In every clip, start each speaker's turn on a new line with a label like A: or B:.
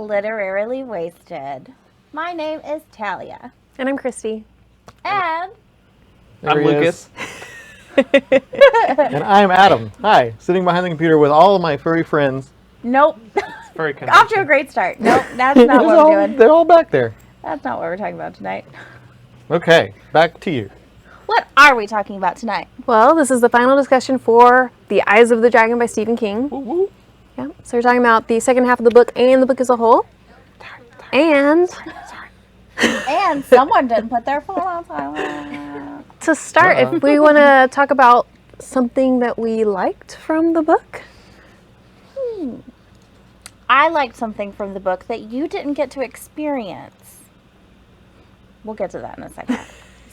A: Literarily Wasted. My name is Talia.
B: And I'm Christy.
A: And
C: I'm Lucas. And I'm Adam. Hi, sitting behind the computer with all of my furry friends.
A: nope.
C: Very
A: Off to a great start. Nope, that's not what we're doing.
C: They're all back there.
A: That's not what we're talking about tonight.
C: Okay, back to you.
A: What are we talking about tonight?
B: Well, this is the final discussion for The Eyes of the Dragon by Stephen King.
C: Woo woo.
B: Yeah. So we're talking about the second half of the book and the book as a whole. And
A: And someone didn't put their phone on silent.
B: to start, if we want to talk about something that we liked from the book.
A: I liked something from the book that you didn't get to experience. We'll get to that in a second.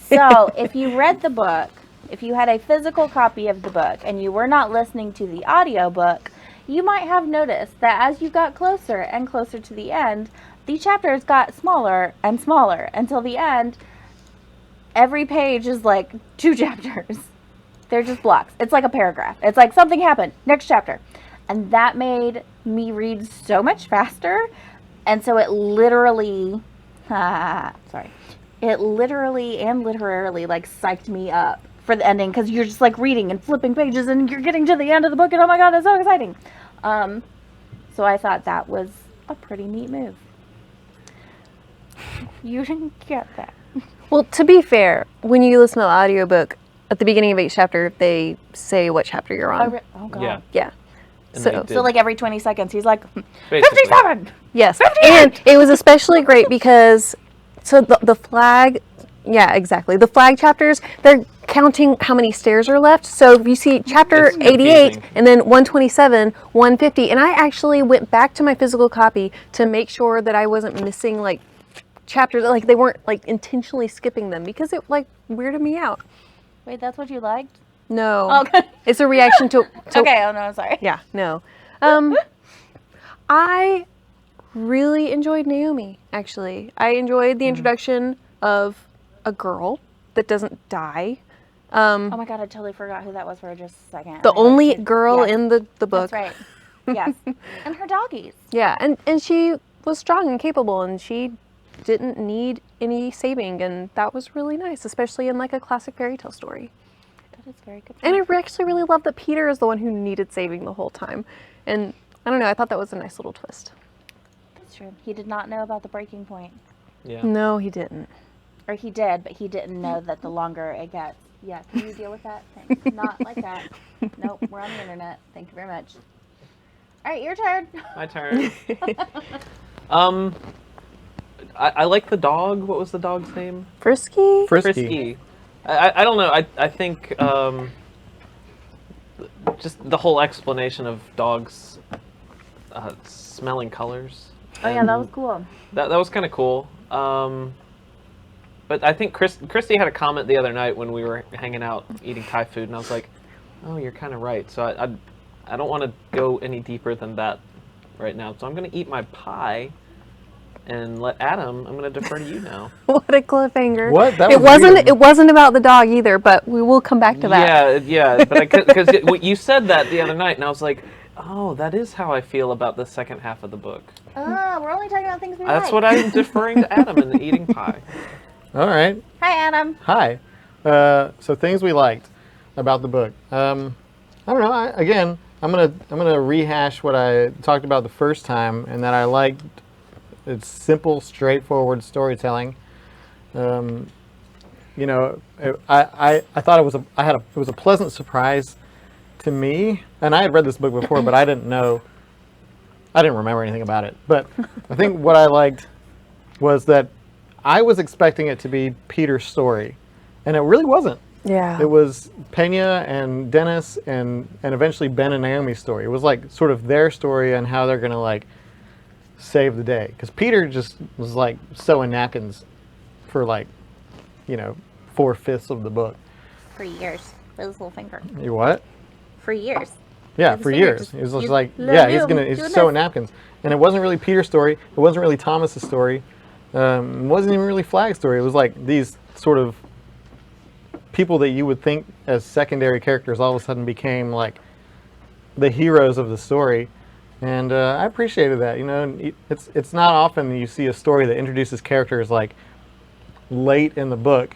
A: So, if you read the book, if you had a physical copy of the book and you were not listening to the audiobook, you might have noticed that as you got closer and closer to the end, the chapters got smaller and smaller until the end. Every page is like 2 chapters. They're just blocks. It's like a paragraph. It's like something happened. Next chapter. And that made me read so much faster. And so it literally, it literally and literarily like psyched me up for the ending, because you're just like reading and flipping pages and you're getting to the end of the book and oh my god, it's so exciting. So I thought that was a pretty neat move. You didn't get that.
B: Well, to be fair, when you listen to the audiobook, at the beginning of each chapter, they say what chapter you're on.
A: Oh god.
C: Yeah.
B: Yeah.
C: And
B: So,
C: they did.
A: So like every 20 seconds he's like,
C: Basically.
A: 57!
B: yes. And it was especially great because, so the flag, yeah, exactly. The flag chapters, they're counting how many stairs are left. So if you see chapter
C: It's
B: 88
C: confusing.
B: and then 127, 150, and I actually went back to my physical copy to make sure that I wasn't missing like chapters, like they weren't like intentionally skipping them because it like weirded me out.
A: Wait, that's what you liked?
B: No.
A: Okay.
B: It's a reaction to
A: Okay, oh no, I'm sorry.
B: yeah, no. I really enjoyed Naomi, actually. I enjoyed the introduction of a girl that doesn't die.
A: Oh my god, I totally forgot who that was for just a second.
B: The
A: I
B: only
A: liked her-
B: girl
A: yes,
B: in the book.
A: That's right. Yes. And her doggies.
B: Yeah, and she was strong and capable, and she didn't need any saving, and that was really nice, especially in like a classic fairy tale story.
A: That is very good.
B: And I actually really love that Peter is the one who needed saving the whole time. And I don't know, I thought that was a nice little twist.
A: That's true. He did not know about the breaking point.
C: Yeah.
B: No, he didn't.
A: Or he did, but he didn't know that the longer it gets. Yeah, can you deal with that? Thanks. Not like that. Nope, we're on the internet. Thank you very much. All right, your turn.
C: My turn. I like the dog. What was the dog's name?
B: Frisky?
C: Frisky. I don't know. I think just the whole explanation of dogs smelling colors.
A: Oh yeah, that
C: and
A: was cool.
C: That was kind of cool. But I think Christy had a comment the other night when we were hanging out eating Thai food, and I was like, "Oh, you're kind of right." So I don't want to go any deeper than that right now. So I'm gonna eat my pie and let Adam. I'm gonna defer to you now.
B: What a cliffhanger!
C: What? That
B: It
C: was
B: wasn't.
C: weird.
B: It wasn't about the dog either, but we will come back to that.
C: Yeah. But because you said that the other night, and I was like, "Oh, that is how I feel about the second half of the book."
A: We're only talking about things we
C: That's
A: like.
C: what I'm deferring to Adam and eating pie.
D: All right.
A: Hi, Adam.
D: Hi. So things we liked about the book. I don't know. I'm gonna rehash what I talked about the first time, and that I liked. It's simple, straightforward storytelling. I thought it was a pleasant surprise to me, and I had read this book before, but I didn't remember anything about it. But I think what I liked was that I was expecting it to be Peter's story, and it really wasn't.
B: Yeah.
D: It was Pena and Dennis and eventually Ben and Naomi's story. It was like sort of their story and how they're going to like save the day. Because Peter just was like sewing napkins for like, 4/5 of the book.
A: For years. With his little finger.
D: You what?
A: For years.
D: Yeah,
A: His
D: for
A: finger
D: years.
A: just-
D: He was just
A: you
D: like,
A: let
D: he's
A: him do
D: sewing
A: this.
D: napkins. And it wasn't really Peter's story. It wasn't really Thomas's story. It wasn't even really Flag's story. It was like these sort of people that you would think as secondary characters all of a sudden became like the heroes of the story. And I appreciated that. It's not often you see a story that introduces characters like late in the book,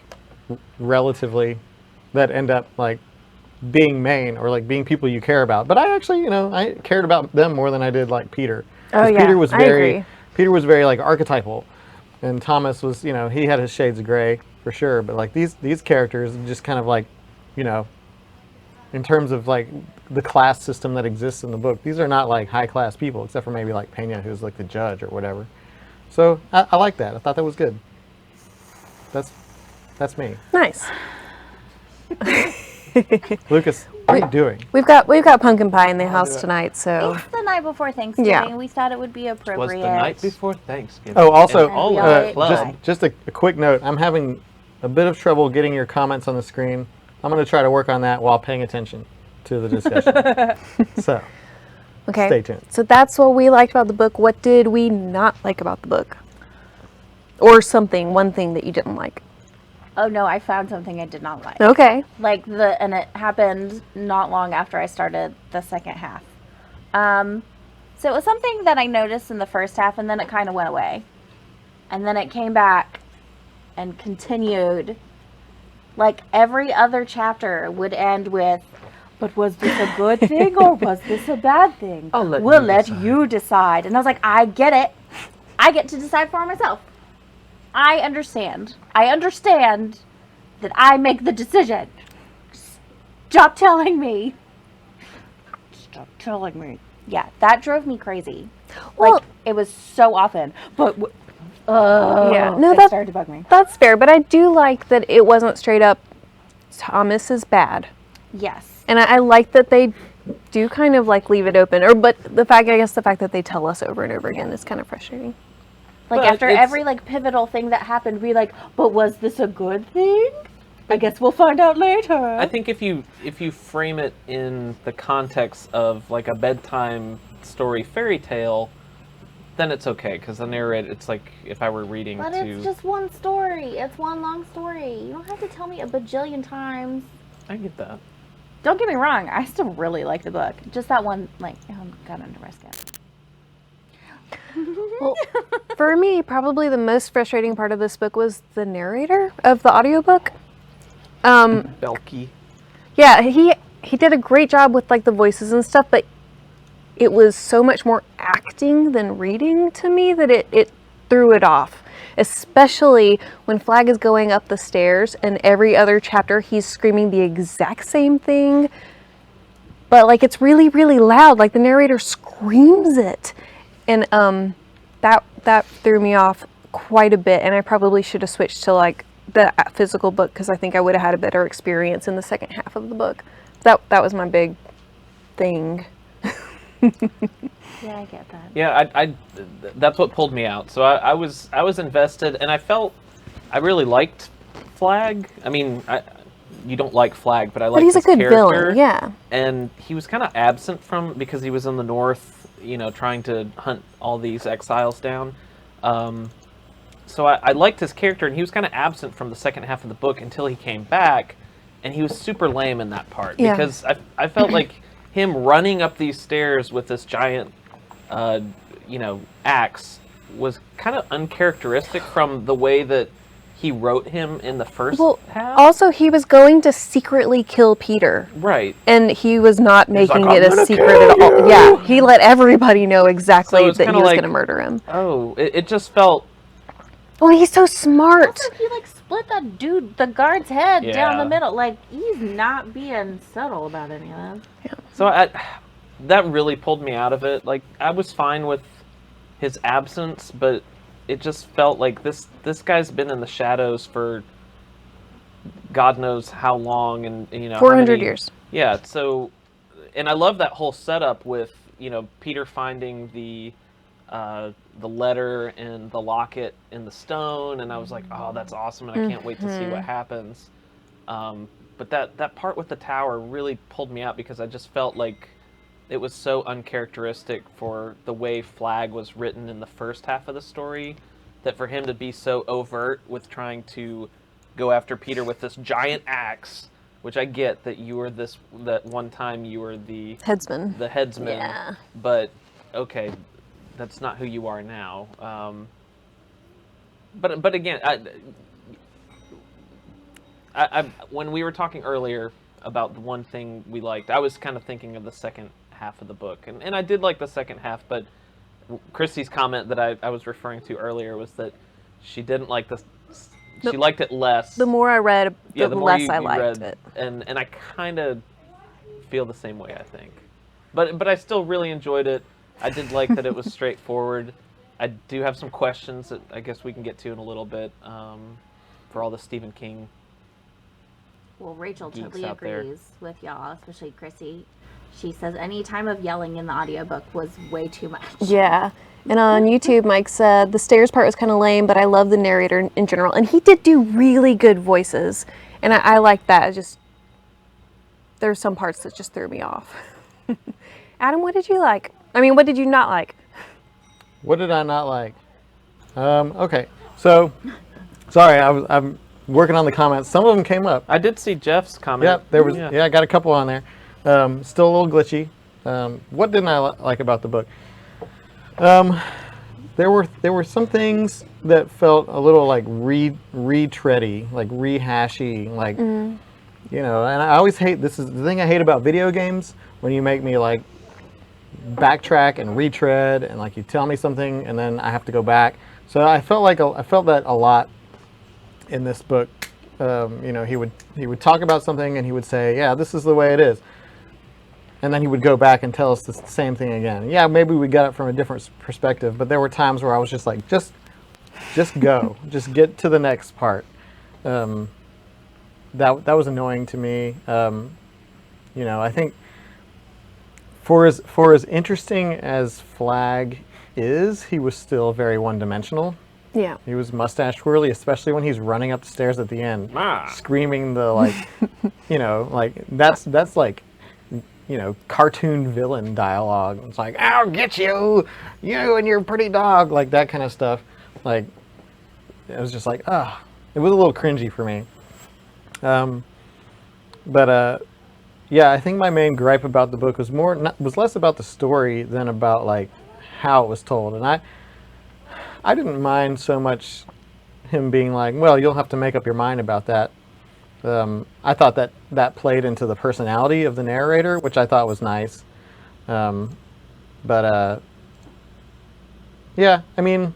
D: relatively, that end up like being main or like being people you care about. But I actually, I cared about them more than I did like Peter.
B: Oh
D: 'Cause
B: yeah,
D: Peter was
B: I
D: very
B: agree.
D: Peter was very like archetypal, and Thomas was, he had his shades of gray for sure. But like these characters, just kind of like, you know, in terms of like the class system that exists in the book, these are not like high class people, except for maybe like Pena, who's like the judge or whatever. So I like that. I thought that was good. That's me.
B: Nice.
D: Lucas, what are you doing?
B: We've got pumpkin pie in the house tonight, so
A: It's the night before Thanksgiving.
B: Yeah.
A: We thought it would be
C: Was
A: appropriate.
C: the night before Thanksgiving.
D: Oh, also,
C: And all
A: we
C: of
A: all
C: the
A: ate
C: club.
A: pie.
D: just a quick note. I'm having a bit of trouble getting your comments on the screen. I'm going to try to work on that while paying attention to the discussion. So,
B: okay.
D: stay tuned.
B: So that's what we liked about the book. What did we not like about the book? Or one thing that you didn't like?
A: Oh no, I found something I did not like.
B: Okay.
A: And it happened not long after I started the second half. So it was something that I noticed in the first half, and then it kind of went away, and then it came back and continued. Like every other chapter would end with, "But was this a good thing or was this a bad thing? We'll let you decide." And I was like, I get it. I get to decide for myself. I understand. I understand that I make the decision. Stop telling me. Stop telling me. Yeah, that drove me crazy.
B: Well-
A: Like, it was so often. But,
B: Yeah. No,
A: it
B: that-
A: started to bug me.
B: That's fair, but I do like that it wasn't straight up Thomas is bad.
A: Yes.
B: And I like that they do kind of like leave it open. But the fact that they tell us over and over again is kind of frustrating.
A: Like,
C: But
A: after
C: it's-
A: every, like, pivotal thing that happened, be like, but was this a good thing? I guess we'll find out later.
C: I think if you frame it in the context of like a bedtime story fairy tale, then it's okay, because the narrator, it's like if I were reading
A: But
C: to...
A: it's just one story. It's one long story. You don't have to tell me a bajillion times.
C: I get that.
A: Don't get me wrong. I still really like the book. Just that one, like, got under my skin.
B: Well, for me, probably the most frustrating part of this book was the narrator of the audiobook.
C: Belky.
B: Yeah, he did a great job with like the voices and stuff, but it was so much more acting than reading to me that it threw it off. Especially when Flag is going up the stairs and every other chapter he's screaming the exact same thing. But like it's really, really loud. Like the narrator screams it. And that threw me off quite a bit, and I probably should have switched to like the physical book because I think I would have had a better experience in the second half of the book. That was my big thing.
A: Yeah, I get that.
C: Yeah, I that's what pulled me out. So I was invested, and I really liked Flag. I mean, you don't like Flag, but I like
B: But he's a
C: his
B: good
C: character.
B: villain, yeah.
C: And he was kind of absent because he was in the north, trying to hunt all these exiles down. So I liked his character, and he was kind of absent from the second half of the book until he came back, and he was super lame in that part.
B: Yeah.
C: Because I felt like him running up these stairs with this giant, axe was kind of uncharacteristic from the way that he wrote him in the first half.
B: Also, he was going to secretly kill Peter.
C: Right.
B: And he was not making
D: like,
B: it
D: "I'm
B: a
D: gonna
B: secret
D: kill
B: at all. Yeah, he let everybody know exactly
C: So it's
B: that he
C: kinda
B: was
C: like-
B: going to murder him.
C: Oh, it just felt...
B: Oh, he's so smart.
A: Also, he, like, split that dude, the guard's head down
C: Yeah.
A: the middle. Like, he's not being subtle about any of that.
C: So that really pulled me out of it. Like, I was fine with his absence, but it just felt like this guy's been in the shadows for God knows how long, and how
B: 400
C: many-
B: years.
C: Yeah. So, and I love that whole setup with Peter finding the letter and the locket in the stone, and I was like, oh, that's awesome, and I can't wait to see what happens. But that part with the tower really pulled me out because I just felt like it was so uncharacteristic for the way Flag was written in the first half of the story, that for him to be so overt with trying to go after Peter with this giant axe, which I get that that one time you were the
B: Headsman.
C: headsman,
B: Yeah.
C: but okay, that's not who you are now. But again, I when we were talking earlier about the one thing we liked, I was kind of thinking of the second half of the book, and I did like the second half, but Christy's comment that I was referring to earlier was that she didn't like she liked it less.
B: The more I read,
C: Yeah,
B: the
C: more
B: less
C: you
B: I liked
C: read,
B: it.
C: and I kind of feel the same way, I think. But I still really enjoyed it. I did like that it was straightforward. I do have some questions that I guess we can get to in a little bit for all the Stephen King.
A: Well, Rachel
C: Geeks
A: totally
C: out there.
A: agrees with y'all, especially Chrissy. She says any time of yelling in the audiobook was way too much.
B: Yeah. And on YouTube, Mike said the stairs part was kind of lame, but I love the narrator in general. And he did do really good voices. And I like that. There's some parts that just threw me off. Adam, what did you like? I mean, what did you not like?
D: What did I not like? Okay, so sorry, I'm working on the comments. Some of them came up.
C: I did see Jeff's comment.
D: Yep, there was. Yeah, I got a couple on there. Still a little glitchy. What didn't I like about the book? There were some things that felt a little like retready, like rehashy, like you know. And I always hate, this is the thing I hate about video games, when you make me like backtrack and retread, and like you tell me something and then I have to go back. So I felt that a lot in this book. You know, he would talk about something and he would say, "Yeah, this is the way it is," and then he would go back and tell us the same thing again. Yeah, maybe we got it from a different perspective, but there were times where I was just like, just go, just get to the next part. That was annoying to me. You know, I think for as interesting as Flag is, he was still very one-dimensional.
B: Yeah.
D: He was mustache twirly, especially when he's running up the stairs at the end,
C: Ah.
D: screaming the like, you know, like that's like, you know, cartoon villain dialogue. It's like, "I'll get you, you and your pretty dog," like that kind of stuff. Like, it was just like, it was a little cringy for me. Yeah, I think my main gripe about the book was less about the story than about like how it was told, and I didn't mind so much him being like, "Well, you'll have to make up your mind about that." I thought that played into the personality of the narrator, which I thought was nice. Yeah, I mean,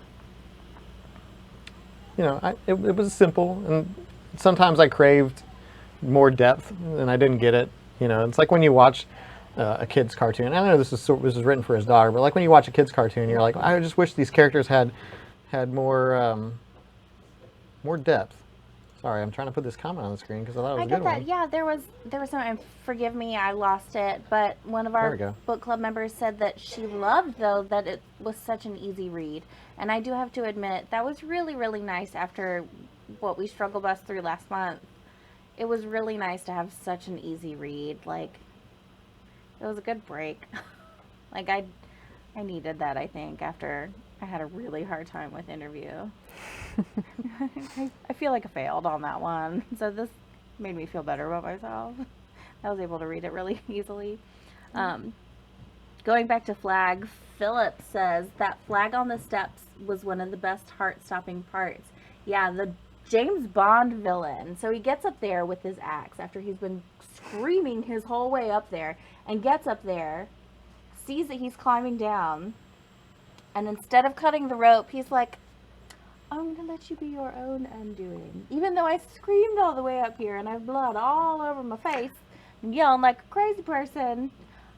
D: you know, it was simple, and sometimes I craved more depth, and I didn't get it. You know, it's like when you watch a kid's cartoon. I know this is written for his daughter, but like when you watch a kid's cartoon, you're like, I just wish these characters had more depth. Sorry, I'm trying to put this comment on the screen because I thought it was a good
A: get that.
D: one.
A: Yeah, there was some. Forgive me, I lost it. But one of
D: There
A: our
D: we go.
A: book club members said that she loved though that it was such an easy read, and I do have to admit that was really, really nice after what we struggle bus through last month. It was really nice to have such an easy read. Like, it was a good break. Like I needed that, I think, after I had a really hard time with Interview. I feel like I failed on that one. So this made me feel better about myself. I was able to read it really easily. Going back to Flag, Philip says that Flag on the Steps was one of the best heart-stopping parts. Yeah, the James Bond villain. So he gets up there with his axe after he's been screaming his whole way up there, and gets up there, sees that he's climbing down, and instead of cutting the rope, he's like, "I'm going to let you be your own undoing. Even though I screamed all the way up here and I have blood all over my face and yelling like a crazy person,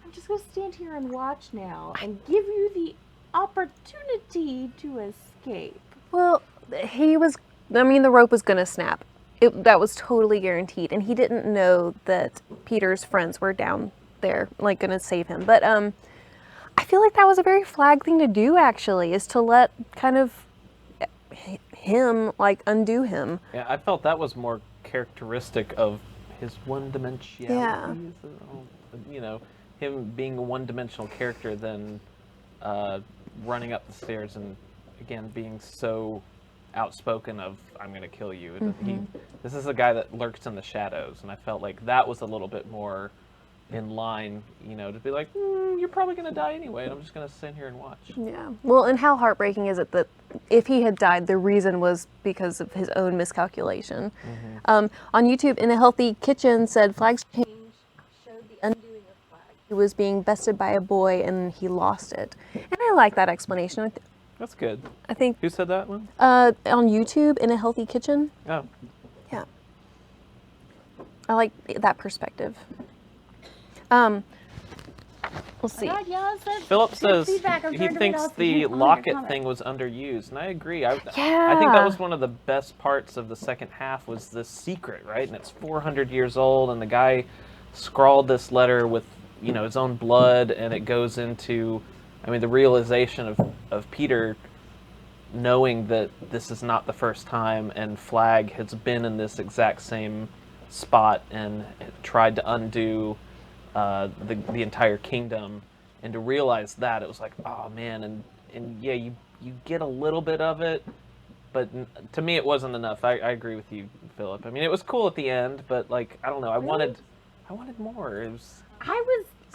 A: I'm just going to stand here and watch now and give you the opportunity to escape."
B: Well, the rope was going to snap. That was totally guaranteed. And he didn't know that Peter's friends were down there, like, going to save him. But I feel like that was a very Flag thing to do, actually, is to let kind of him, like, undo him.
C: Yeah, I felt that was more characteristic of his one-dimensionality.
B: Yeah.
C: You know, him being a one-dimensional character than running up the stairs and, again, being so outspoken of, "I'm going to kill you." This is a guy that lurks in the shadows, and I felt like that was a little bit more in line, to be like, you're probably going to die anyway, and I'm just going to sit here and watch.
B: Yeah. Well, and how heartbreaking is it that if he had died, the reason was because of his own miscalculation. On YouTube, In a Healthy Kitchen said Flag's change showed the undoing of Flag. He was being bested by a boy and he lost it. And I like that explanation.
C: That's good.
B: I think
C: Who said that one?
B: on YouTube, In a Healthy Kitchen.
C: Oh.
B: Yeah. I like that perspective. Let's see.
A: God, yeah, that's
C: Philip
A: good
C: says
A: feedback. I'm
C: he
A: trying to read
C: thinks
A: all the
C: the
A: comments.
C: locket thing was underused, and I agree. I think
B: Yeah.
C: that was one of the best parts of the second half was the secret, right? And it's 400 years old, and the guy scrawled this letter with, his own blood, and it goes into, the realization of Peter knowing that this is not the first time, and Flag has been in this exact same spot and tried to undo the entire kingdom, and to realize that, it was like, oh man, and yeah, you get a little bit of it, but to me it wasn't enough. I agree with you, Philip. It was cool at the end, but like, I don't know, I wanted more. It was
A: I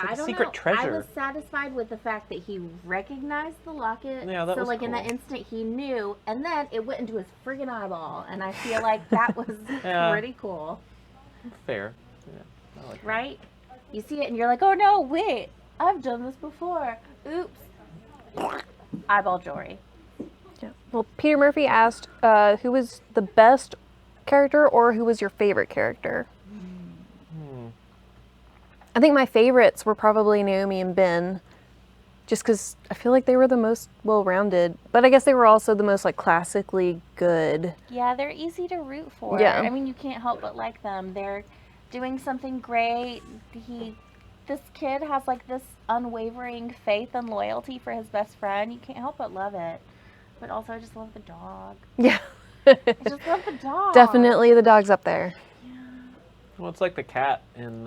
C: like a
A: don't
C: secret
A: know. I
C: treasure.
A: was satisfied with the fact that he recognized the locket.
C: Yeah, that
A: so
C: was
A: like in
C: cool.
A: that instant he knew, and then it went into his friggin' eyeball, and I feel like that was
C: Yeah.
A: pretty cool,
C: Fair. Yeah, I like that.
A: right? You see it and you're like, oh no, wait, I've done this before. Oops. Eyeball jewelry.
B: Yeah. Well, Peter Murphy asked, who was the best character or who was your favorite character? I think my favorites were probably Naomi and Ben, just because I feel like they were the most well-rounded. But I guess they were also the most like classically good.
A: Yeah, they're easy to root for.
B: Yeah.
A: You can't help but like them. They're doing something great. This kid has like this unwavering faith and loyalty for his best friend. You can't help but love it. But also, I just love the dog.
B: Yeah.
A: I just love the dog.
B: Definitely the dog's up there.
C: Well, it's like the cat in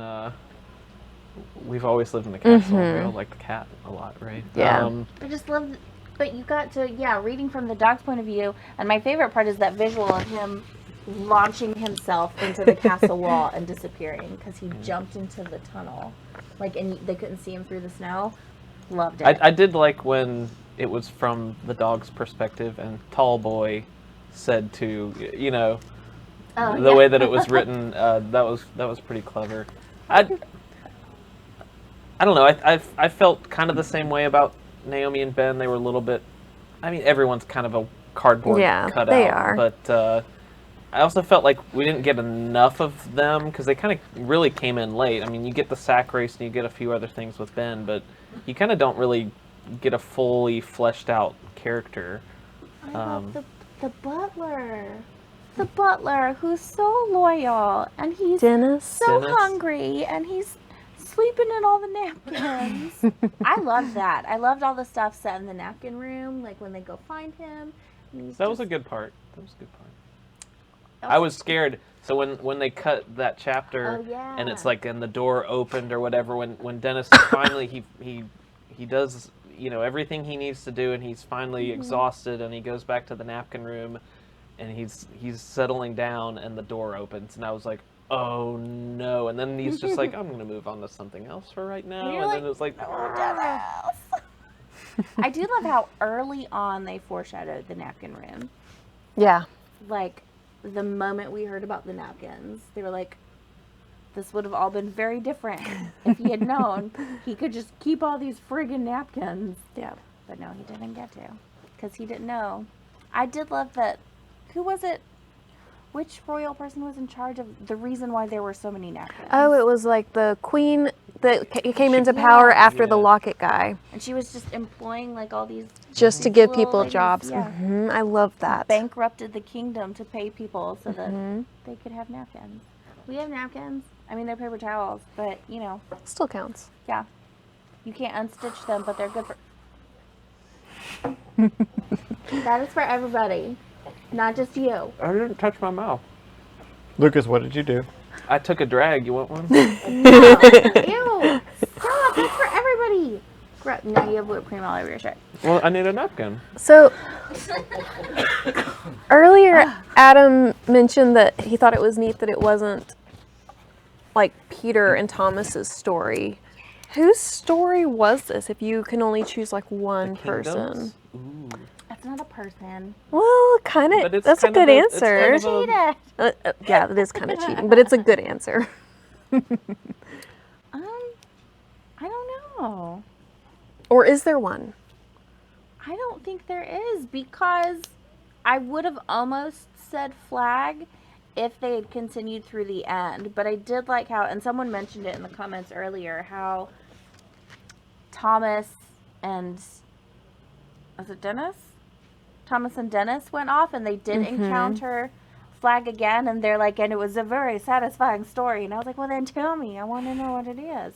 C: We've Always Lived in the Castle. We all like the cat a lot, right?
B: Yeah.
A: I just love, but you got to, reading from the dog's point of view, and my favorite part is that visual of him launching himself into the castle wall and disappearing because he jumped into the tunnel, and they couldn't see him through the snow. Loved it.
C: I did like when it was from the dog's perspective, and Tall Boy said to, the way that it was written, that was pretty clever. I don't know. I felt kind of the same way about Naomi and Ben. They were a little bit. Everyone's kind of a cardboard cutout.
B: They are.
C: But I also felt like we didn't get enough of them because they kind of really came in late. You get the sack race and you get a few other things with Ben, but you kind of don't really get a fully fleshed out character.
A: I love the butler. The butler who's so loyal, and he's
B: Dennis.
A: so hungry, and he's sleeping in all the napkins. I love that. I loved all the stuff set in the napkin room, like when they go find him.
C: That was a good part. I was scared. So when they cut that chapter, and it's like, and the door opened or whatever, when Dennis finally he does everything he needs to do, and he's finally exhausted, and he goes back to the napkin room, and he's settling down, and the door opens, and I was like, oh no, and then he's just like, I'm gonna move on to something else for right now, and then it was like,
A: oh, Dennis. I do love how early on they foreshadowed the napkin room.
B: Yeah.
A: Like, the moment we heard about the napkins, they were like, this would have all been very different if he had known he could just keep all these friggin' napkins.
B: Yeah.
A: But no, he didn't get to, because he didn't know. I did love that. Who was it? Which royal person was in charge of the reason why there were so many napkins?
B: Oh, it was like the queen that came into power after the locket guy.
A: And she was just employing like all these...
B: Just to give
A: little
B: people
A: ladies,
B: jobs.
A: yeah.
B: I love that.
A: Bankrupted the kingdom to pay people so that they could have napkins. We have napkins. They're paper towels, but,
B: Still counts.
A: yeah. You can't unstitch them, but they're good for... That is for everybody, not just you.
C: I didn't touch my mouth.
D: Lucas, what did you do?
C: I took a drag. You want one?
A: Ew! Stop! That's for everybody. Now you have whipped cream all over your shirt.
C: Well, I need a napkin.
B: So earlier, Adam mentioned that he thought it was neat that it wasn't like Peter and Thomas's story. Whose story was this? If you can only choose like one person.
C: Kingdoms? Ooh.
A: That's not a person.
B: Well, kind
C: But
B: of.
C: it's
B: That's a
C: kind of
B: good
C: it's kind
B: answer.
C: of a-
A: Cheated.
B: Yeah, that is kind of cheating, but it's a good answer.
A: I don't know.
B: Or is there one?
A: I don't think there is, because I would have almost said Flag if they had continued through the end. But I did like how, and someone mentioned it in the comments earlier, how Thomas and, was it Dennis? Thomas and Dennis went off, and they did encounter Flag again, and they're like, and it was a very satisfying story. And I was like, well, then tell me. I want to know what it is.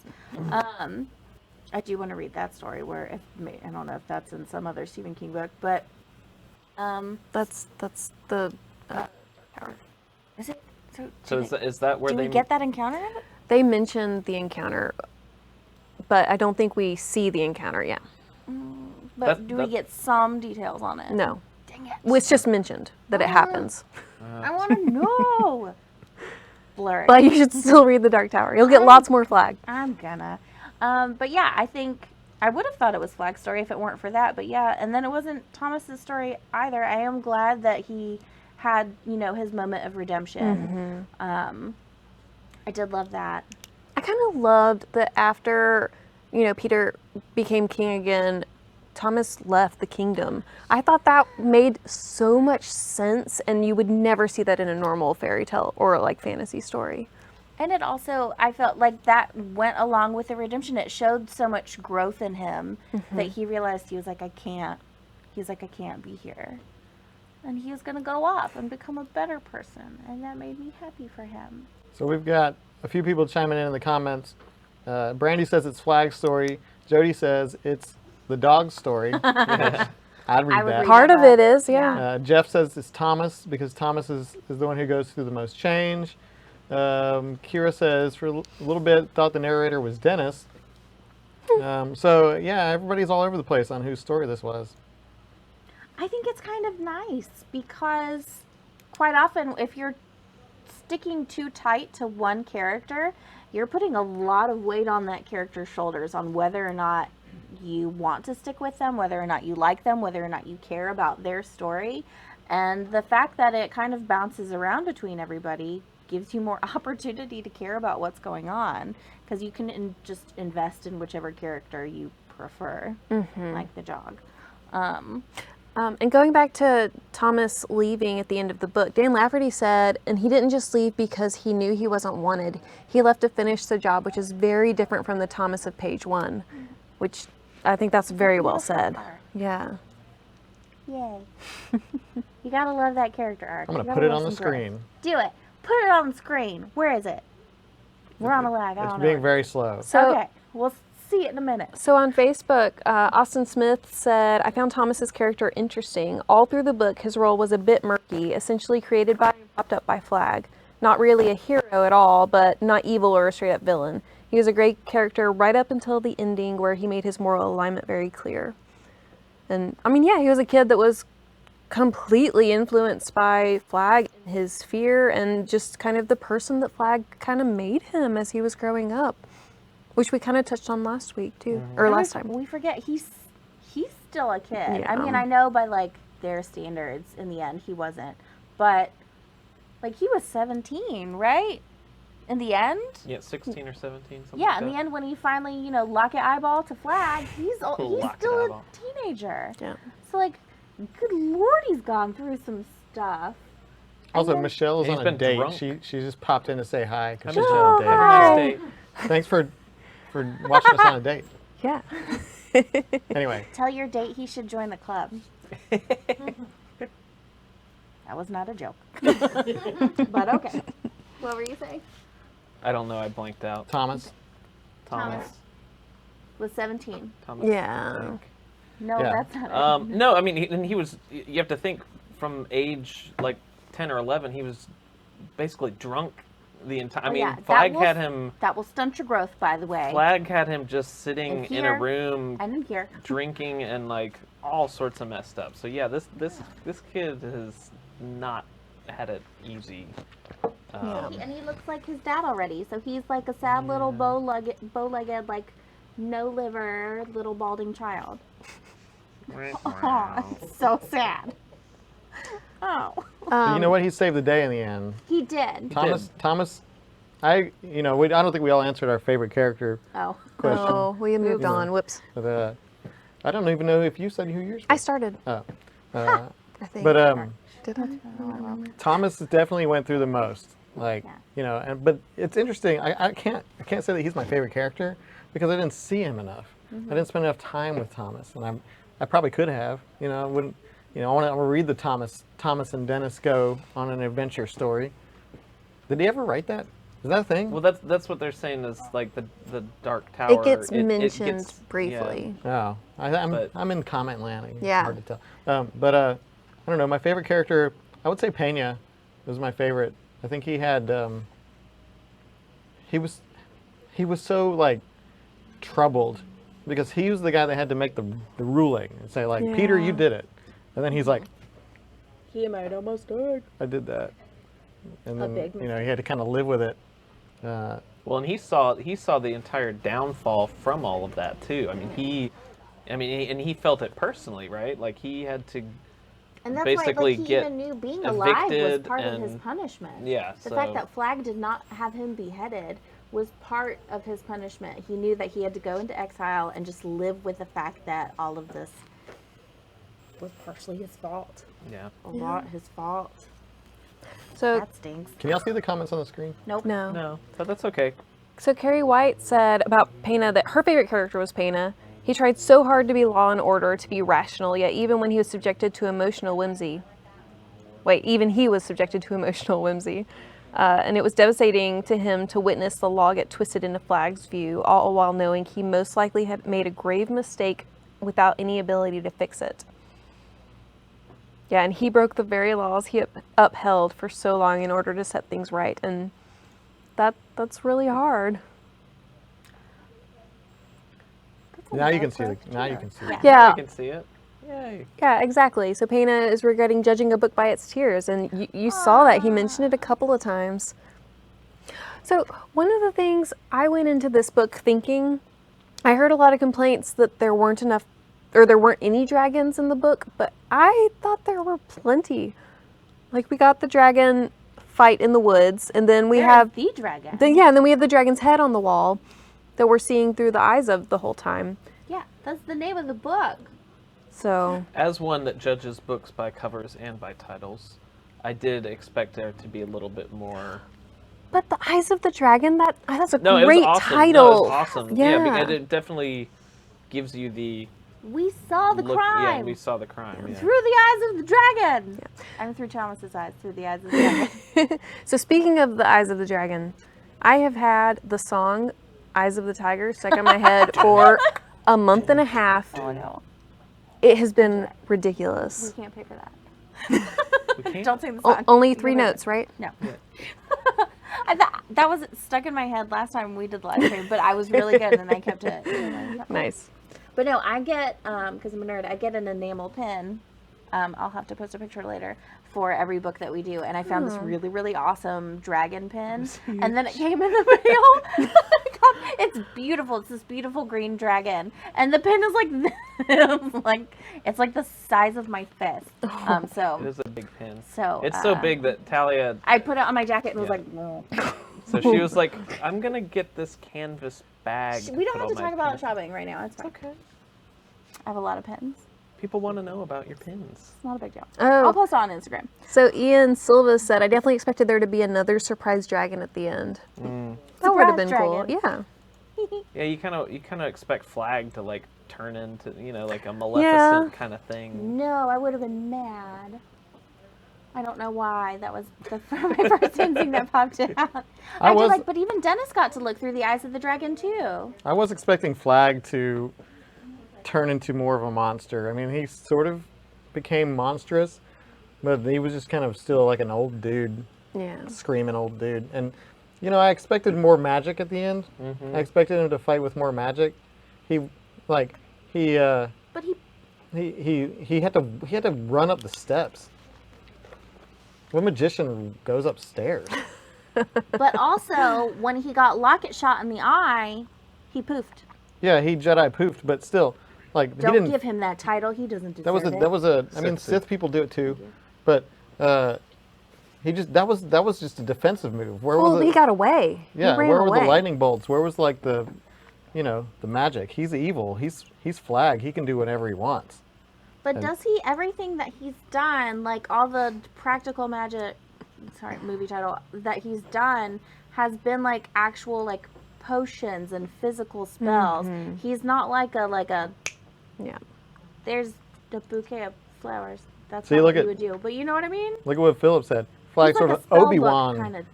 A: I do want to read that story where, I don't know if that's in some other Stephen King book, but
B: That's the
A: is it?
C: So is that where
A: do
C: they
A: we get that encounter in it?
B: they mentioned the encounter, but I don't think we see the encounter yet.
A: But do we get some details on it?
B: No.
A: Dang it.
B: Well, it's just mentioned that it happens.
A: I want to know. Blur.
B: But you should still read The Dark Tower. You'll get lots more Flag.
A: I'm gonna. But yeah, I think I would have thought it was Flag's story if it weren't for that. But yeah, and then it wasn't Thomas's story either. I am glad that he had, his moment of redemption. I did love that.
B: I kind of loved that after, Peter became king again, Thomas left the kingdom. I thought that made so much sense, and you would never see that in a normal fairy tale or like fantasy story.
A: And it also, I felt like that went along with the redemption. It showed so much growth in him that he realized he was like, I can't be here. And he was going to go off and become a better person. And that made me happy for him.
D: So we've got a few people chiming in the comments. Brandy says it's Flag's story. Jody says it's the dog's story. I'd read
A: would
D: that.
A: read
B: Part of
A: that.
B: it is, yeah.
D: Jeff says it's Thomas because Thomas is the one who goes through the most change. Kira says for a little bit thought the narrator was Dennis. So yeah, everybody's all over the place on whose story this was.
A: I think it's kind of nice because quite often if you're sticking too tight to one character, you're putting a lot of weight on that character's shoulders on whether or not you want to stick with them, whether or not you like them, whether or not you care about their story. And the fact that it kind of bounces around between everybody gives you more opportunity to care about what's going on, because you can just invest in whichever character you prefer, like the dog.
B: And going back to Thomas leaving at the end of the book, Dan Lafferty said, and he didn't just leave because he knew he wasn't wanted. He left to finish the job, which is very different from the Thomas of page 1, which I think that's very well said. Yeah.
A: Yay. You gotta love that character arc.
D: I'm
A: You
D: gonna
A: gotta
D: put it
A: love
D: on the
A: some growth.
D: screen.
A: Do it. Put it on the screen. Where is it? We're on a lag. I
D: It's
A: don't
D: being
A: know.
D: very slow.
B: So,
A: Okay. We'll see it in a minute.
B: So on Facebook, Austin Smith said, I found Thomas's character interesting. All through the book, his role was a bit murky, essentially created by and propped up by Flag. Not really a hero at all, but not evil or a straight up villain. He was a great character right up until the ending where he made his moral alignment very clear. And I mean, yeah, he was a kid that was completely influenced by Flag and his fear and just kind of the person that Flag kind of made him as he was growing up, which we kind of touched on last week too, or last time.
A: We forget he's still a kid.
B: Yeah.
A: I mean, I know by like their standards, in the end, he wasn't, but like he was 17, right? In the end.
C: Yeah, 16 or 17. Something
A: Yeah,
C: like
A: in the
C: that.
A: end, when he finally, lock it eyeball to Flag, he's
C: Lock it
A: still a
C: eyeball.
A: teenager.
B: Yeah.
A: So like, good lord, he's gone through some stuff.
D: Also,
A: then-
D: Michelle is
C: He's
D: on a
C: been
D: date.
C: drunk.
D: She just popped in to say hi because
C: Hi,
D: she's
C: Michelle.
D: on a date.
C: Have a
A: Hi.
C: nice day.
D: Thanks for watching us on a date.
B: Yeah.
D: Anyway,
A: Tell your date he should join the club. That was not a joke. But okay. What were you saying?
C: I don't know. I blanked out.
D: Thomas.
C: Thomas.
A: Was 17.
C: Thomas.
B: Yeah.
C: I think.
A: No,
D: Yeah.
A: that's not it.
C: No, I mean, he was. You have to think from age like 10 or 11, he was basically drunk the entire. I mean,
A: yeah, that
C: Flag
A: will-
C: had him.
A: That will stunt your growth, by the way.
C: Flag had him just sitting
A: And
C: in a
A: here,
C: room
A: And in here.
C: drinking and like all sorts of messed up. So yeah, this kid has not had it easy
A: And he looks like his dad already. So he's like a sad little bow-legged, like no liver, little balding child. Oh, so sad. Oh.
D: So you know what? He saved the day in the end.
A: He did.
D: Thomas, I don't think we all answered our favorite character
A: Oh.
D: question.
B: Oh, we moved on. Whoops.
D: But I don't even know if you said who yours was.
B: I started.
D: Oh.
B: I think.
D: But
B: Did I? I don't remember.
D: Thomas definitely went through the most. Like,
A: Yeah.
D: but it's interesting. I can't say that he's my favorite character because I didn't see him enough. I didn't spend enough time with Thomas, and I probably could have. I wouldn't. I want to read the Thomas and Dennis go on an adventure story. Did he ever write that? Is that a thing?
C: Well, that's what they're saying is like the Dark Tower.
B: It gets
C: it
B: mentioned
C: gets-
B: briefly.
D: Oh, I'm
C: But-
D: I'm in comment land. It's
B: Yeah.
D: hard to tell. But I don't know. My favorite character, I would say Pena, was my favorite. I think he had he was so like troubled because he was the guy that had to make the ruling and say like, Peter, you
B: Yeah.
D: did it, and then he's like,
A: He might almost died.
D: I did that, and then
A: big
D: he had to kind of live with it.
C: Well, and he saw the entire downfall from all of that too. I mean, he felt it personally, right? Like he had to.
A: And that's
C: Basically
A: why he
C: get
A: even knew being alive was
C: evicted
A: part of his
C: and-
A: punishment.
C: Yeah,
A: The
C: so-
A: fact that Flag did not have him beheaded was part of his punishment. He knew that he had to go into exile and just live with the fact that all of this was partially his fault.
C: Yeah.
A: A lot his fault.
B: So
A: That stinks.
D: Can y'all see the comments on the screen?
A: Nope.
B: no.
C: No, but that's okay.
B: So Carrie White said about Pena that her favorite character was Pena. He tried so hard to be law and order, to be rational, yet even when he was subjected to emotional whimsy. Even he was subjected to emotional whimsy. And it was devastating to him to witness the law get twisted into Flag's view, all while knowing he most likely had made a grave mistake without any ability to fix it. Yeah, and he broke the very laws he upheld for so long in order to set things right, and that's really hard.
D: Now you can see the. Now you can see.
A: Yeah.
B: Yeah,
C: I can see it. Yay.
B: yeah, exactly. So Pena is regretting judging a book by its tears, and you saw that. He mentioned it a couple of times. So one of the things I went into this book thinking, I heard a lot of complaints that there weren't enough, or there weren't any dragons in the book, but I thought there were plenty. Like we got the dragon fight in the woods, and then we
A: Where
B: have
A: is the dragon.
B: and then we have the dragon's head on the wall that we're seeing through the eyes of the whole time.
A: Yeah, that's the name of the book.
B: So
C: As one that judges books by covers and by titles, I did expect there to be a little bit more.
B: but the eyes of the dragon, that's a
C: No, it
B: great
C: was awesome.
B: title.
C: No, it was awesome.
B: Yeah.
C: because it definitely gives you the
A: We saw the
C: look.
A: crime.
C: Yeah, we saw the crime. Yeah.
A: Through the eyes of the dragon. I'm through Thomas's eyes, through the eyes of the dragon.
B: So speaking of the eyes of the dragon, I have had the song Eyes of the Tiger stuck in my head for a month and a half.
A: Oh no,
B: It has been ridiculous.
A: we can't pay for that.
C: We can't?
A: Don't sing the
B: O-
A: song.
B: only
A: You
B: 3
A: can wait.
B: notes, right?
A: No. I thought that was stuck in my head last time we did the live stream, but I was really good and I kept it.
B: Nice.
A: But no, I get because I'm a nerd. I get an enamel pin. I'll have to post a picture later for every book that we do, and I found this really, really awesome dragon pin, and then it came in the mail. It's beautiful. It's this beautiful green dragon, and the pin is like it's like the size of my fist.
C: It
A: So
C: is a big pin.
A: so
C: It's so big that Talia.
A: I put it on my jacket and was
C: Yeah.
A: like, no.
C: So she was like, "I'm gonna get this canvas bag."
A: We don't
C: put
A: have
C: all
A: to
C: my
A: talk about
C: pins."
A: shopping right now. It's fine.
C: Okay.
A: I have a lot of pins.
C: People want to know about your pins.
A: It's not a big deal.
B: Oh.
A: I'll post it on Instagram.
B: So Ian Silva said, I definitely expected there to be another surprise dragon at the end. That would have been
A: Surprise
B: cool.
A: dragon.
B: Yeah.
C: Yeah, you kind of expect Flag to like turn into like a Maleficent kind of thing.
A: No, I would have been mad. I don't know why. That was my first instinct that popped out. I
D: was-
A: did like, but even Dennis got to look through the eyes of the dragon too.
D: I was expecting Flag to turn into more of a monster. I mean, he sort of became monstrous, but he was just kind of still like an old dude,
B: Yeah.
D: screaming old dude. And I expected more magic at the end. I expected him to fight with more magic. He
A: But he
D: had to run up the steps. What magician goes upstairs?
A: But also, when he got Locket shot in the eye, he poofed.
D: Yeah, he Jedi poofed, but still, like
A: Don't
D: he didn't.
A: give him that title. He doesn't deserve
D: That was a
A: it.
D: that was a. I mean,
C: Sith
D: Sith people do it too, but he just that was just a defensive move. Where
B: Well,
D: was it?
B: he got away.
D: Yeah,
B: he ran
D: where
B: away.
D: were the lightning bolts? Where was like the, the magic? He's evil. He's Flag. He can do whatever he wants.
A: But does he, everything that he's done, like all the practical magic, sorry, movie title, that he's done has been like actual like potions and physical spells. He's not like a,
B: Yeah.
A: there's the bouquet of flowers. That's
D: So you
A: not
D: look
A: what
D: at-
A: you would do. But you know what I mean?
D: Look at what Philip said. Flag
A: He's
D: sort
A: like
D: of
A: a spell book
D: Obi-Wan.
A: kind of.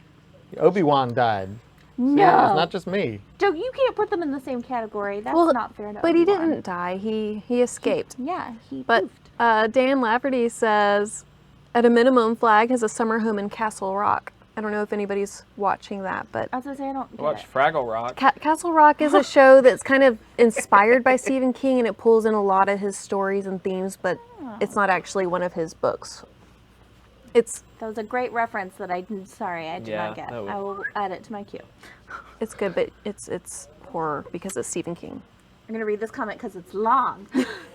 D: Obi-Wan died.
A: No.
D: See, it's not just me.
A: Joe, you can't put them in the same category. That's
B: Well,
A: not fair to
B: But he
A: Obi-Wan.
B: didn't die. He escaped.
A: Yeah, he
B: But
A: poofed.
B: Dan Lafferty says, at a minimum, Flag has a summer home in Castle Rock. I don't know if anybody's watching that, but
A: I was going to say, I don't get
C: Watch
A: it.
C: Fraggle Rock.
B: Castle Rock is a show that's kind of inspired by Stephen King, and it pulls in a lot of his stories and themes, but it's not actually one of his books. It's
A: That was a great reference that I did not get.
C: that was-
A: I will add it to my queue.
B: good, but it's horror because it's Stephen King.
A: I'm going to read this comment because it's long.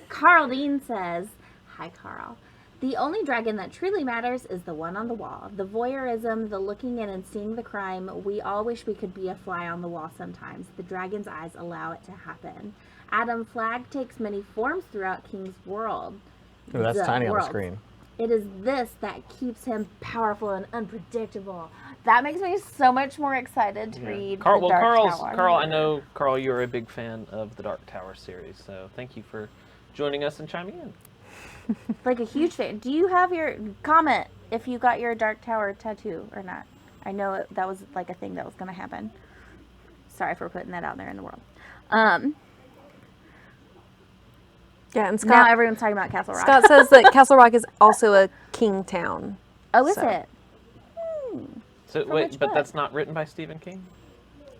A: Carl Dean says, hi, Carl. The only dragon that truly matters is the one on the wall. The voyeurism, the looking in and seeing the crime, we all wish we could be a fly on the wall sometimes. The dragon's eyes allow it to happen. Adam Flag takes many forms throughout King's world.
D: Ooh, that's
A: The
D: tiny on the
A: world.
D: screen.
A: It is this that keeps him powerful and unpredictable. That makes me so much more excited to read
C: Carl,
A: the
C: well,
A: Dark Tower.
C: Carl, I know, Carl, you're a big fan of the Dark Tower series, so thank you for joining us and chiming in.
A: Like a huge fan. Do you have your comment if you got your Dark Tower tattoo or not? I know that was like a thing that was going to happen. Sorry for putting that out there in the world.
B: Yeah, and
A: Now
B: Scott,
A: everyone's talking about Castle Rock.
B: Scott says that Castle Rock is also a king town.
A: Oh, is
B: so.
A: it?
C: So
A: which
C: wait, but
A: book?
C: that's not written by Stephen King?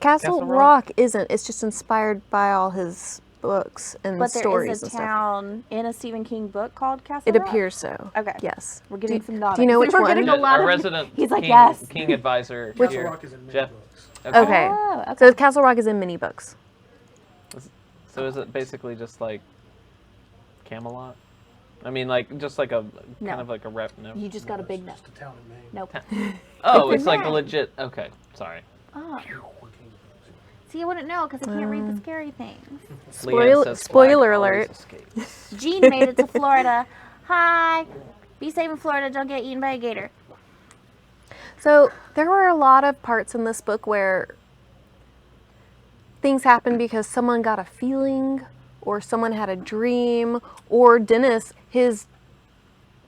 B: Castle
C: Castle
B: Rock
C: Rock
B: isn't. It's just inspired by all his books and
A: But there
B: stories
A: is a
B: and stuff.
A: town in a Stephen King book called Castle
B: It
A: Rock?
B: appears so.
A: Okay.
B: Yes.
A: We're getting
B: Do-
A: some nodding.
B: do you know which
A: We're
B: one?
A: getting a lot
C: Our
A: of
C: resident
A: He's like,
C: King,
A: yes.
C: King advisor
E: Castle
C: here,
E: Rock is in many
C: Jeff.
E: books.
B: Okay.
A: Oh, okay.
B: So Castle Rock is in mini books.
C: So is it basically just like Camelot? I mean, like just like a
A: No.
C: kind of like a rep. No.
A: You just got a
E: It's
A: big no.
E: just a town in Maine.
A: Nope.
C: Oh,
A: It's
C: it's
A: in
C: like
A: Maine.
C: a legit. Okay, sorry.
A: Oh. See, I wouldn't know because I can't read the scary things.
C: Leanne says
B: Spoiler
C: Flag
B: alert.
C: always escapes.
A: Jean made it to Florida. Hi. Be safe in Florida. Don't get eaten by a gator.
B: So there were a lot of parts in this book where things happened because someone got a feeling or someone had a dream or Dennis, his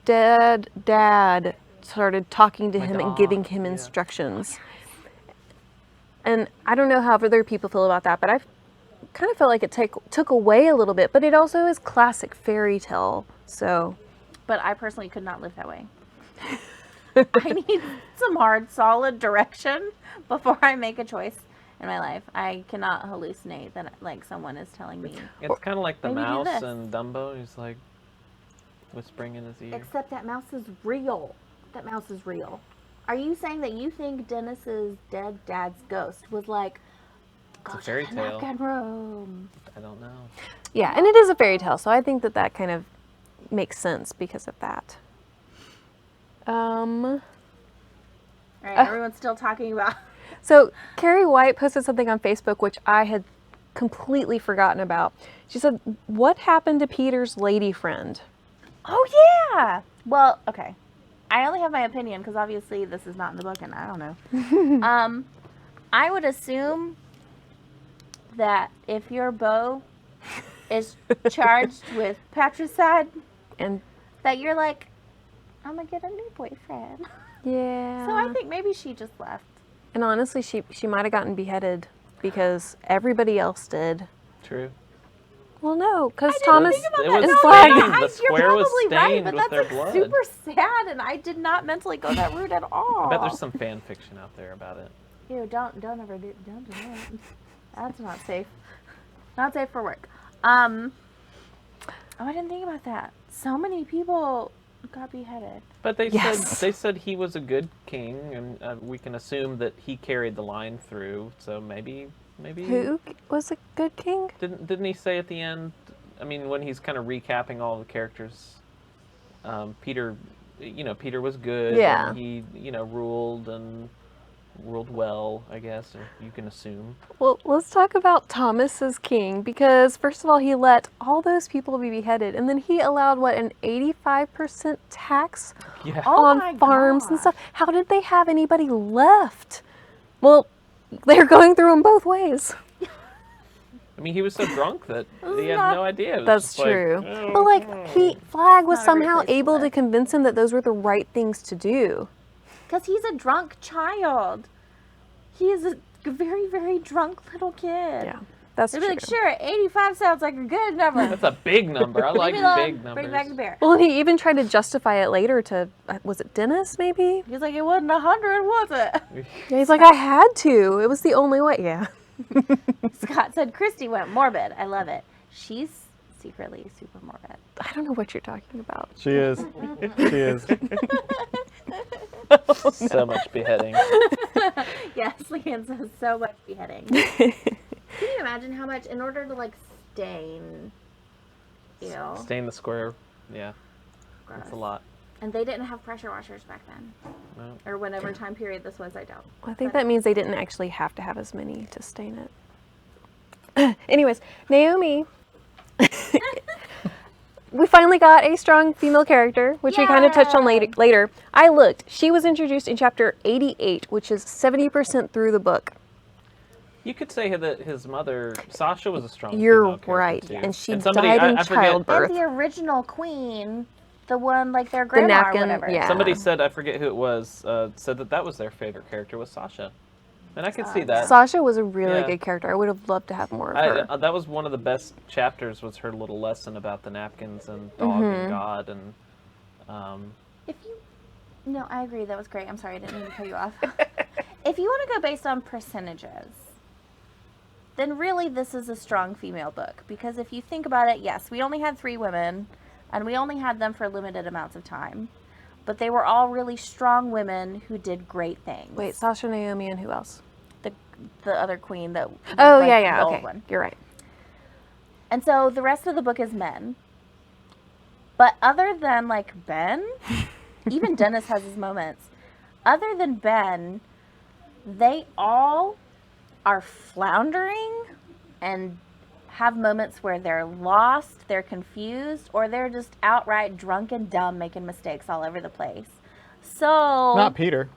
B: dead dad, started talking to him and giving him instructions. And I don't know how other people feel about that, but I kind of felt like it took away a little bit, but it also is classic fairy tale. So
A: But I personally could not live that way. I need some hard, solid direction before I make a choice in my life. I cannot hallucinate that like someone is telling me.
C: It's kind of like the
A: Maybe do
C: mouse
A: this.
C: and Dumbo. He's like whispering in his ear.
A: Except that mouse is real. That mouse is real. Are you saying that you think Dennis's dead dad's ghost was like,
C: It's
A: go
C: a fairy
A: to the
C: tale.
A: Napkin Room?
C: I don't know.
B: yeah, and it is a fairy tale, so I think that kind of makes sense because of that.
A: All right, everyone's still talking about.
B: So Carrie White posted something on Facebook which I had completely forgotten about. She said, "What happened to Peter's lady friend?"
A: Oh yeah. Well, okay. I only have my opinion because obviously this is not in the book, and I don't know. I would assume that if your beau is charged with patricide,
B: And
A: that you're like, I'm gonna get a new boyfriend.
B: yeah.
A: So I think maybe she just left.
B: And honestly, she might have gotten beheaded because everybody else did.
C: True.
B: Well, no, because
A: I didn't
B: Thomas
A: think about
C: It
A: that.
C: was
A: No,
B: Flag.
C: stained. The
A: you're
C: square was
A: probably right,
C: stained
A: but
C: with
A: that's
C: their
A: like
C: blood.
A: super sad, and I did not mentally go that route at all.
C: I bet there's some fan fiction out there about it.
A: Ew, don't ever do that. That's not safe. Not safe for work. Oh, I didn't think about that. So many people got beheaded.
C: But they
B: Yes.
C: said he was a good king, and we can assume that he carried the line through. So maybe
B: Who was a good king?
C: didn't he say at the end? I mean, when he's kind of recapping all the characters, Peter, Peter was good.
B: Yeah.
C: And he ruled well, I guess, or you can assume.
B: Well, let's talk about Thomas as king, because first of all, he let all those people be beheaded, and then he allowed an 85% tax
C: Yeah.
A: Oh my
B: on farms and
A: gosh.
B: stuff. How did they have anybody left? Well, they're going through them both ways.
C: I mean, he was so drunk that he had
A: not-
C: no idea. It was
B: That's
C: just like,
B: true.
C: oh,
B: But Flag was
A: Not a great
B: somehow
A: place to
B: able to
A: live.
B: convince him that those were the right things to do.
A: Because he's a drunk child. He is a very, very drunk little kid.
B: Yeah, that's
A: They'd
B: true.
A: be like, sure, 85 sounds like a good number.
C: That's a big number. I like
A: Leave me alone.
C: big numbers.
A: Bring back the bear.
B: Well, and he even tried to justify it later to, was it Dennis maybe?
A: He's like, it wasn't 100, was it?
B: Yeah, he's like, I had to. It was the only way. Yeah.
A: Scott said Christy went morbid. I love it. She's secretly super morbid.
B: I don't know what you're talking about.
D: She is. She is.
C: So much beheading.
A: Yes, Leanne says so much beheading. Can you imagine how much, in order to stain,
C: Stain the square. Yeah,
A: gross.
C: that's a lot.
A: And they didn't have pressure washers back then.
C: No.
A: Or whatever time period this was, I don't.
B: I think that means they didn't actually have to have as many to stain it. Anyways, Naomi. We finally got a strong female character, which we kind of touched on
A: Yay!
B: later. I looked. She was introduced in chapter 88, which is 70% through the book.
C: You could say that his mother, Sasha, was a strong
B: You're
C: female character,
B: right.
C: too.
B: And she
C: somebody-
B: died in
C: I forget-
B: childbirth.
A: And the original queen, the one their grandma
B: napkin,
A: or whatever.
B: yeah.
C: Somebody said, I forget who it was, said that was their favorite character was Sasha. And I could see that.
B: Sasha was a really
C: Yeah.
B: good character. I would have loved to have more of her.
C: That was one of the best chapters, was her little lesson about the napkins and dog
B: Mm-hmm.
C: and God. And
A: No, I agree. That was great. I'm sorry, I didn't mean to cut you off. If you want to go based on percentages, then really this is a strong female book. Because if you think about it, yes, we only had 3 women, and we only had them for limited amounts of time. But they were all really strong women who did great things.
B: Wait, Sasha, Naomi, and who else?
A: The other queen that.
B: Oh,
A: like,
B: yeah,
A: the old
B: okay.
A: one.
B: You're right.
A: And so the rest of the book is men. But other than Ben, even Dennis has his moments. Other than Ben, they all are floundering and have moments where they're lost, they're confused, or they're just outright drunk and dumb, making mistakes all over the place. So
D: Not Peter.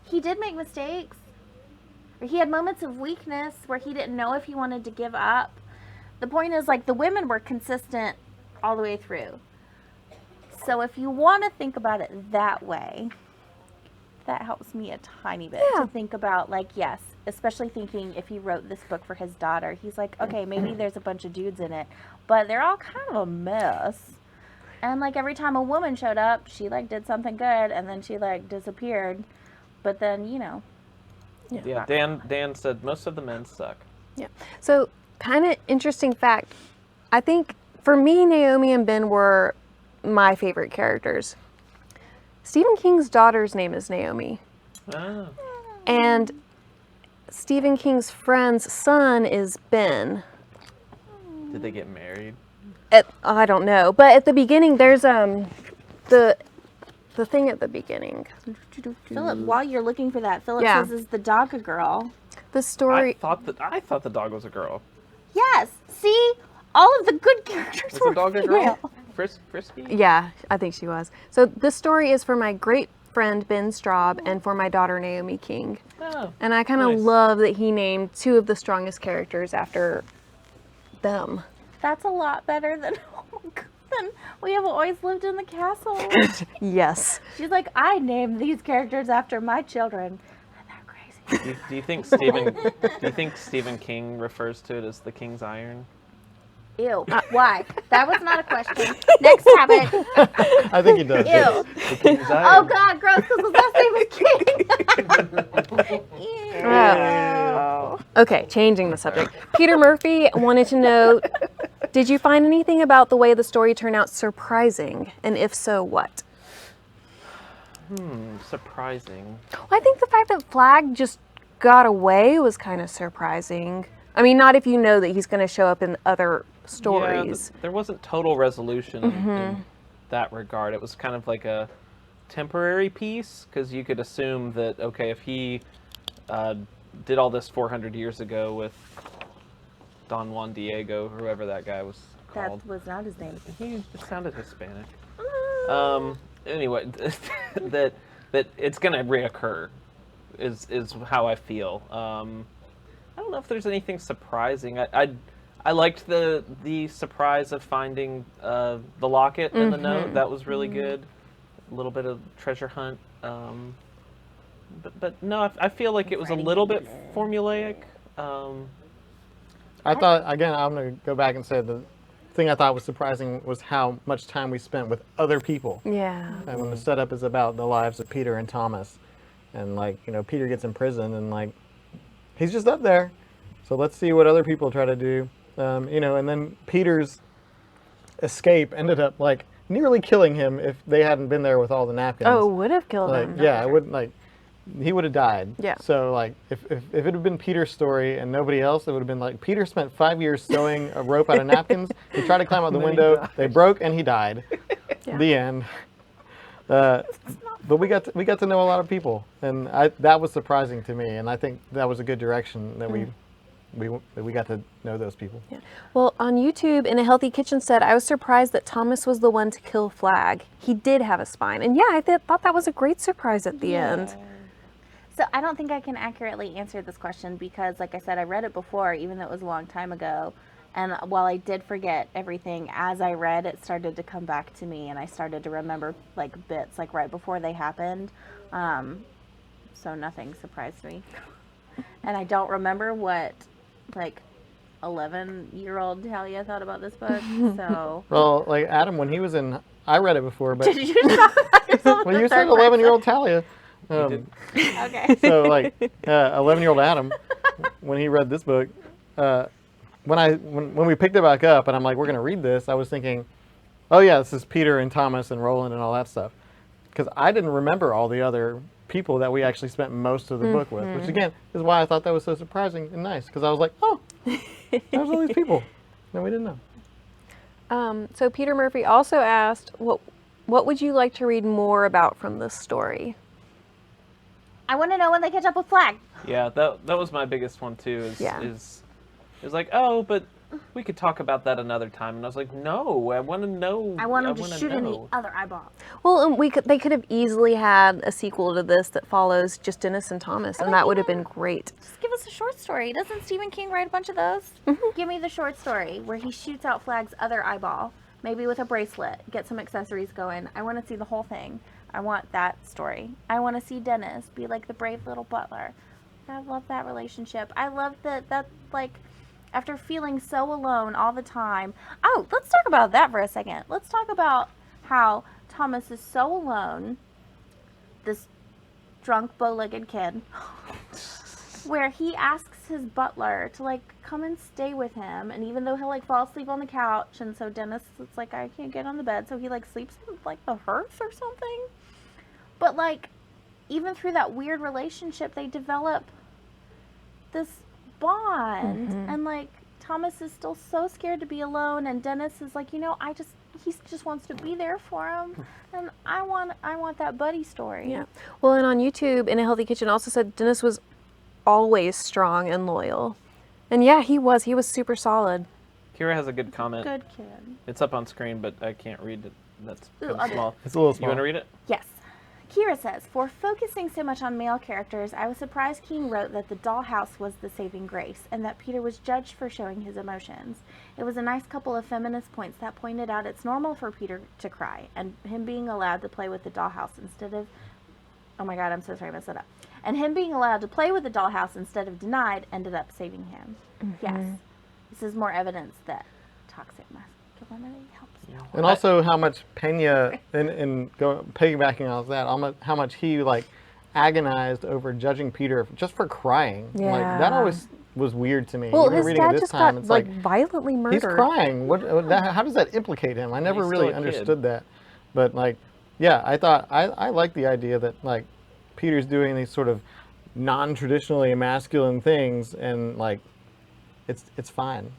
A: he did make mistakes. Or he had moments of weakness where he didn't know if he wanted to give up. The point is, the women were consistent all the way through. So if you want to think about it that way, that helps me a tiny bit
B: Yeah.
A: to think about, yes, especially thinking if he wrote this book for his daughter, he's like, okay, maybe there's a bunch of dudes in it, but they're all kind of a mess. And every time a woman showed up, she did something good, and then she disappeared. But then,
C: yeah, Dan said most of the men suck.
B: Yeah. So, kind of interesting fact. I think for me, Naomi and Ben were my favorite characters. Stephen King's daughter's name is Naomi,
C: Oh.
B: and Stephen King's friend's son is Ben.
C: Did they get married?
B: I don't know, but at the beginning, there's the thing at the beginning.
A: Philip, while you're looking for that, Philip
B: Yeah.
A: says, is the dog a girl?
B: The
C: I
B: story.
C: thought the dog was a girl.
A: Yes. See? All of the good characters
C: Was
A: were
C: the dog a
A: female.
C: girl? Frisky?
B: Yeah, I think she was. So this story is for my great friend Ben Straub and for my daughter Naomi King.
C: Oh.
B: And I kind of
C: Nice.
B: love that he named 2 of the strongest characters after them.
A: That's a lot better than, oh my God, than We Have Always Lived in the Castle.
B: Yes.
A: She's like, I named these characters after my children. Isn't that crazy?
C: Do you think Stephen King refers to it as the King's Iron?
A: Ew. Why? That was not a question. Next topic.
D: I think he does.
A: Ew.
C: The King's
A: Oh
C: Iron.
A: God, gross, because his last name is King. Ew.
B: Okay, changing the subject. Peter Murphy wanted to know Did you find anything about the way the story turned out surprising? And if so, what?
C: Surprising.
B: Well, I think the fact that Flag just got away was kind of surprising. I mean, not if you know that he's going to show up in other stories.
C: Yeah, there wasn't total resolution in that regard. It was kind of like a temporary piece, because you could assume that, okay, if he did all this 400 years ago with Don Juan Diego, whoever that guy was called.
A: That was not his name.
C: He sounded Hispanic. Anyway, that it's gonna reoccur is how I feel. I don't know if there's anything surprising. I liked the surprise of finding the locket and the note. That was really good. A little bit of treasure hunt. But no, I feel like it was a little bit formulaic.
D: I thought, again, I'm going to go back and say the thing I thought was surprising was how much time we spent with other people.
B: Yeah.
D: And when the setup is about the lives of Peter and Thomas, and like, you know, Peter gets in prison and like, he's just up there. So let's see what other people try to do. You know, and then Peter's escape ended up like nearly killing him if they hadn't been there with all the napkins.
B: Oh, it would have killed
D: Like,
B: him.
D: yeah, it would like, he would have died.
B: Yeah.
D: So like, if it had been Peter's story and nobody else, it would have been like Peter spent 5 years sewing a rope out of napkins. He tried to climb out the window. They broke and he died.
B: Yeah.
D: The end. But we got to know a lot of people, and that was surprising to me. And I think that was a good direction that we got to know those people.
B: Yeah. Well, on YouTube, in A Healthy Kitchen said, I was surprised that Thomas was the one to kill Flag. He did have a spine. And yeah, I thought that was a great surprise at the end.
A: So I don't think I can accurately answer this question because, like I said, I read it before, even though it was a long time ago. And while I did forget everything, as I read, it started to come back to me, and I started to remember like bits, like right before they happened. So nothing surprised me. And I don't remember what like 11-year-old Talia thought about this book. So
D: Well, like Adam, when he was in, I read it before, but
A: did you talk about yourself?
D: well, you said 11-year-old Talia.
A: Okay.
D: So like 11-year-old Adam, when he read this book, when we picked it back up and I'm like, we're gonna read this, I was thinking, oh yeah, this is Peter and Thomas and Roland and all that stuff, because I didn't remember all the other people that we actually spent most of the book with, which again is why I thought that was so surprising and nice, because I was like, oh, there's all these people that we didn't know.
B: So Peter Murphy also asked, what would you like to read more about from this story?
A: I want to know when they catch up with Flag.
C: Yeah, that was my biggest one too.
B: Yeah.
C: Is like, oh, but we could talk about that another time. And I was like, no, I want to know.
A: I want him to
C: wanna
A: shoot in the
C: know.
A: other eyeball.
B: Well, they could have easily had a sequel to this that follows just Dennis and Thomas, and that would have been great.
A: Just give us a short story. Doesn't Stephen King write a bunch of those? Give me the short story where he shoots out Flag's other eyeball, maybe with a bracelet, get some accessories going. I want to see the whole thing. I want that story. I want to see Dennis be like the brave little butler. I love that relationship. I love that like, after feeling so alone all the time. Oh, let's talk about that for a second. Let's talk about how Thomas is so alone, this drunk, bow-legged kid, where he asks his butler to like come and stay with him, and even though he'll like fall asleep on the couch, and so Dennis is like, I can't get on the bed, so he like sleeps on like the hearth or something. But like, even through that weird relationship, they develop this bond, and like Thomas is still so scared to be alone, and Dennis is like, you know, he just wants to be there for him, and I want that buddy story.
B: Yeah. Well, and on YouTube, In a Healthy Kitchen also said Dennis was always strong and loyal. And yeah, he was super solid.
C: Kira has a good comment.
A: Good kid.
C: It's up on screen, but I can't read it. That's
A: Ooh,
C: kinda small.
D: It's a little
C: You
D: small.
C: want to read it?
A: Yes. Kira says, for focusing so much on male characters, I was surprised King wrote that the dollhouse was the saving grace, and that Peter was judged for showing his emotions. It was a nice couple of feminist points that pointed out it's normal for Peter to cry, and him being allowed to play with the dollhouse instead of... Oh my god, I'm so sorry, I messed that up. And him being allowed to play with the dollhouse instead of denied ended up saving him. Yes. This is more evidence that toxic masculinity helps.
D: And also how much Pena, and piggybacking off that, how much he like agonized over judging Peter just for crying. Like that
B: Yeah.
D: always was weird to me.
B: Well,
D: Even
B: his
D: reading it
B: dad
D: this
B: just
D: time,
B: got
D: it's
B: like
D: like
B: violently murdered.
D: he's crying. How does that implicate him? I never
C: He's still
D: really
C: a kid.
D: understood that. But like, yeah, I thought I like the idea that like Peter's doing these sort of non-traditionally masculine things, and like it's fine.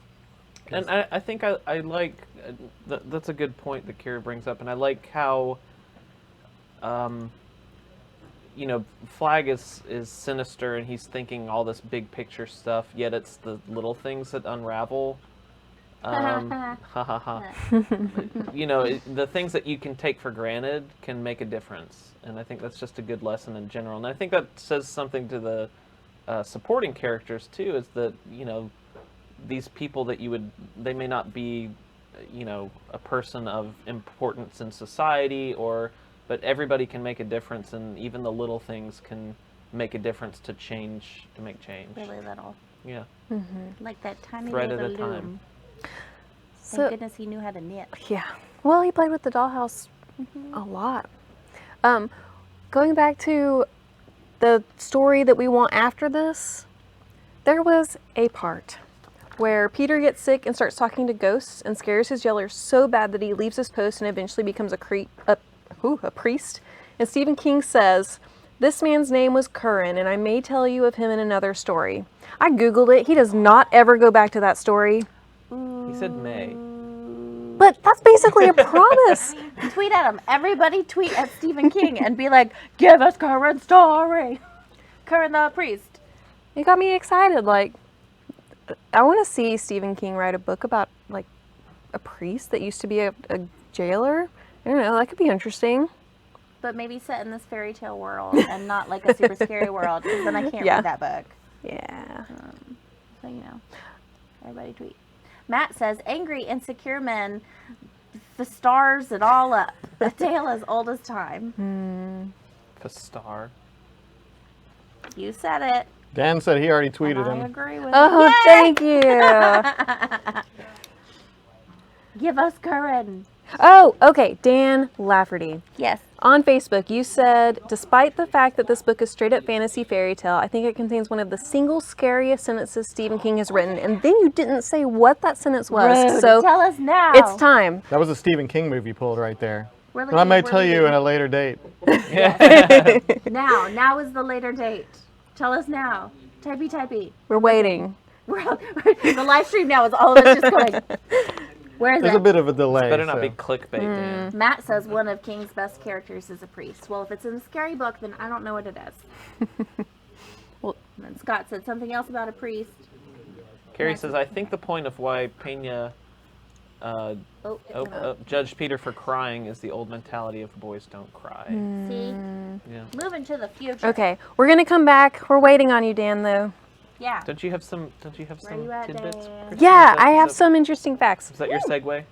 C: And I think I like that's a good point that Kira brings up, and I like how, you know, Flag is sinister and he's thinking all this big picture stuff, yet it's the little things that unravel. Ha ha ha. You know, the things that you can take for granted can make a difference, and I think that's just a good lesson in general. And I think that says something to the supporting characters too, is that, you know, these people that they may not be, you know, a person of importance in society, but everybody can make a difference, and even the little things can make a difference to make change.
A: Really little.
C: Yeah.
A: Like that tiny
C: Thread
A: bit
C: at
A: of
C: a time.
A: loom.
B: So,
A: Thank goodness he knew how to knit.
B: yeah. Well, he played with the dollhouse a lot. Going back to the story that we want after this, there was a part where Peter gets sick and starts talking to ghosts and scares his jailer so bad that he leaves his post and eventually becomes a priest. And Stephen King says, "This man's name was Curran, and I may tell you of him in another story." I Googled it. He does not ever go back to that story.
C: He said May.
B: But that's basically a promise.
A: Tweet at him. Everybody tweet at Stephen King and be like, "Give us Curran's story." Curran the priest.
B: It got me excited. Like, I want to see Stephen King write a book about like a priest that used to be a jailer. I don't know. That could be interesting.
A: But maybe set in this fairy tale world and not like a super scary world, because then I can't
B: Yeah.
A: read that book.
B: Yeah.
A: So, you know, everybody tweet. Matt says, "Angry, insecure men, the stars and all up. A tale as old as time."
C: The star.
A: You said it.
D: Dan said he already
A: And
D: tweeted
A: I
D: him.
A: agree with
B: Oh,
A: it.
B: thank you.
A: Give us Curran.
B: Oh, okay. Dan Lafferty.
A: Yes.
B: On Facebook, you said, "Despite the fact that this book is straight up fantasy fairy tale, I think it contains one of the single scariest sentences Stephen King has written." And then you didn't say what that sentence was.
A: Rude.
B: So
A: Tell us now.
B: it's time.
D: That was a Stephen King move you pulled right there.
A: We're
D: And I may
A: looking-
D: tell
A: we're
D: you
A: looking-
D: in a later date.
A: Now is the later date. Tell us now. Typey.
B: We're waiting.
A: The live stream now is all of us just going. Where is
D: There's
A: it?
D: a bit of a delay.
C: Better not
D: so.
C: be clickbait, Dan.
A: Matt says one of King's best characters is a priest. Well, if it's in a scary book, then I don't know what it is.
B: Well-
A: And then Scott said something else about a priest.
C: Carrie says, "I think the point of why Pena judged Peter for crying is the old mentality of boys don't cry."
A: See?
C: Yeah.
A: Moving to the future.
B: Okay, we're gonna come back. We're waiting on you, Dan, though.
A: Yeah.
C: Don't you have some
A: Where you at,
C: tidbits?
A: Dan?
C: Christy?
B: Yeah,
C: Is that-
B: I have
C: is that-
B: some interesting facts.
C: Is that your segue?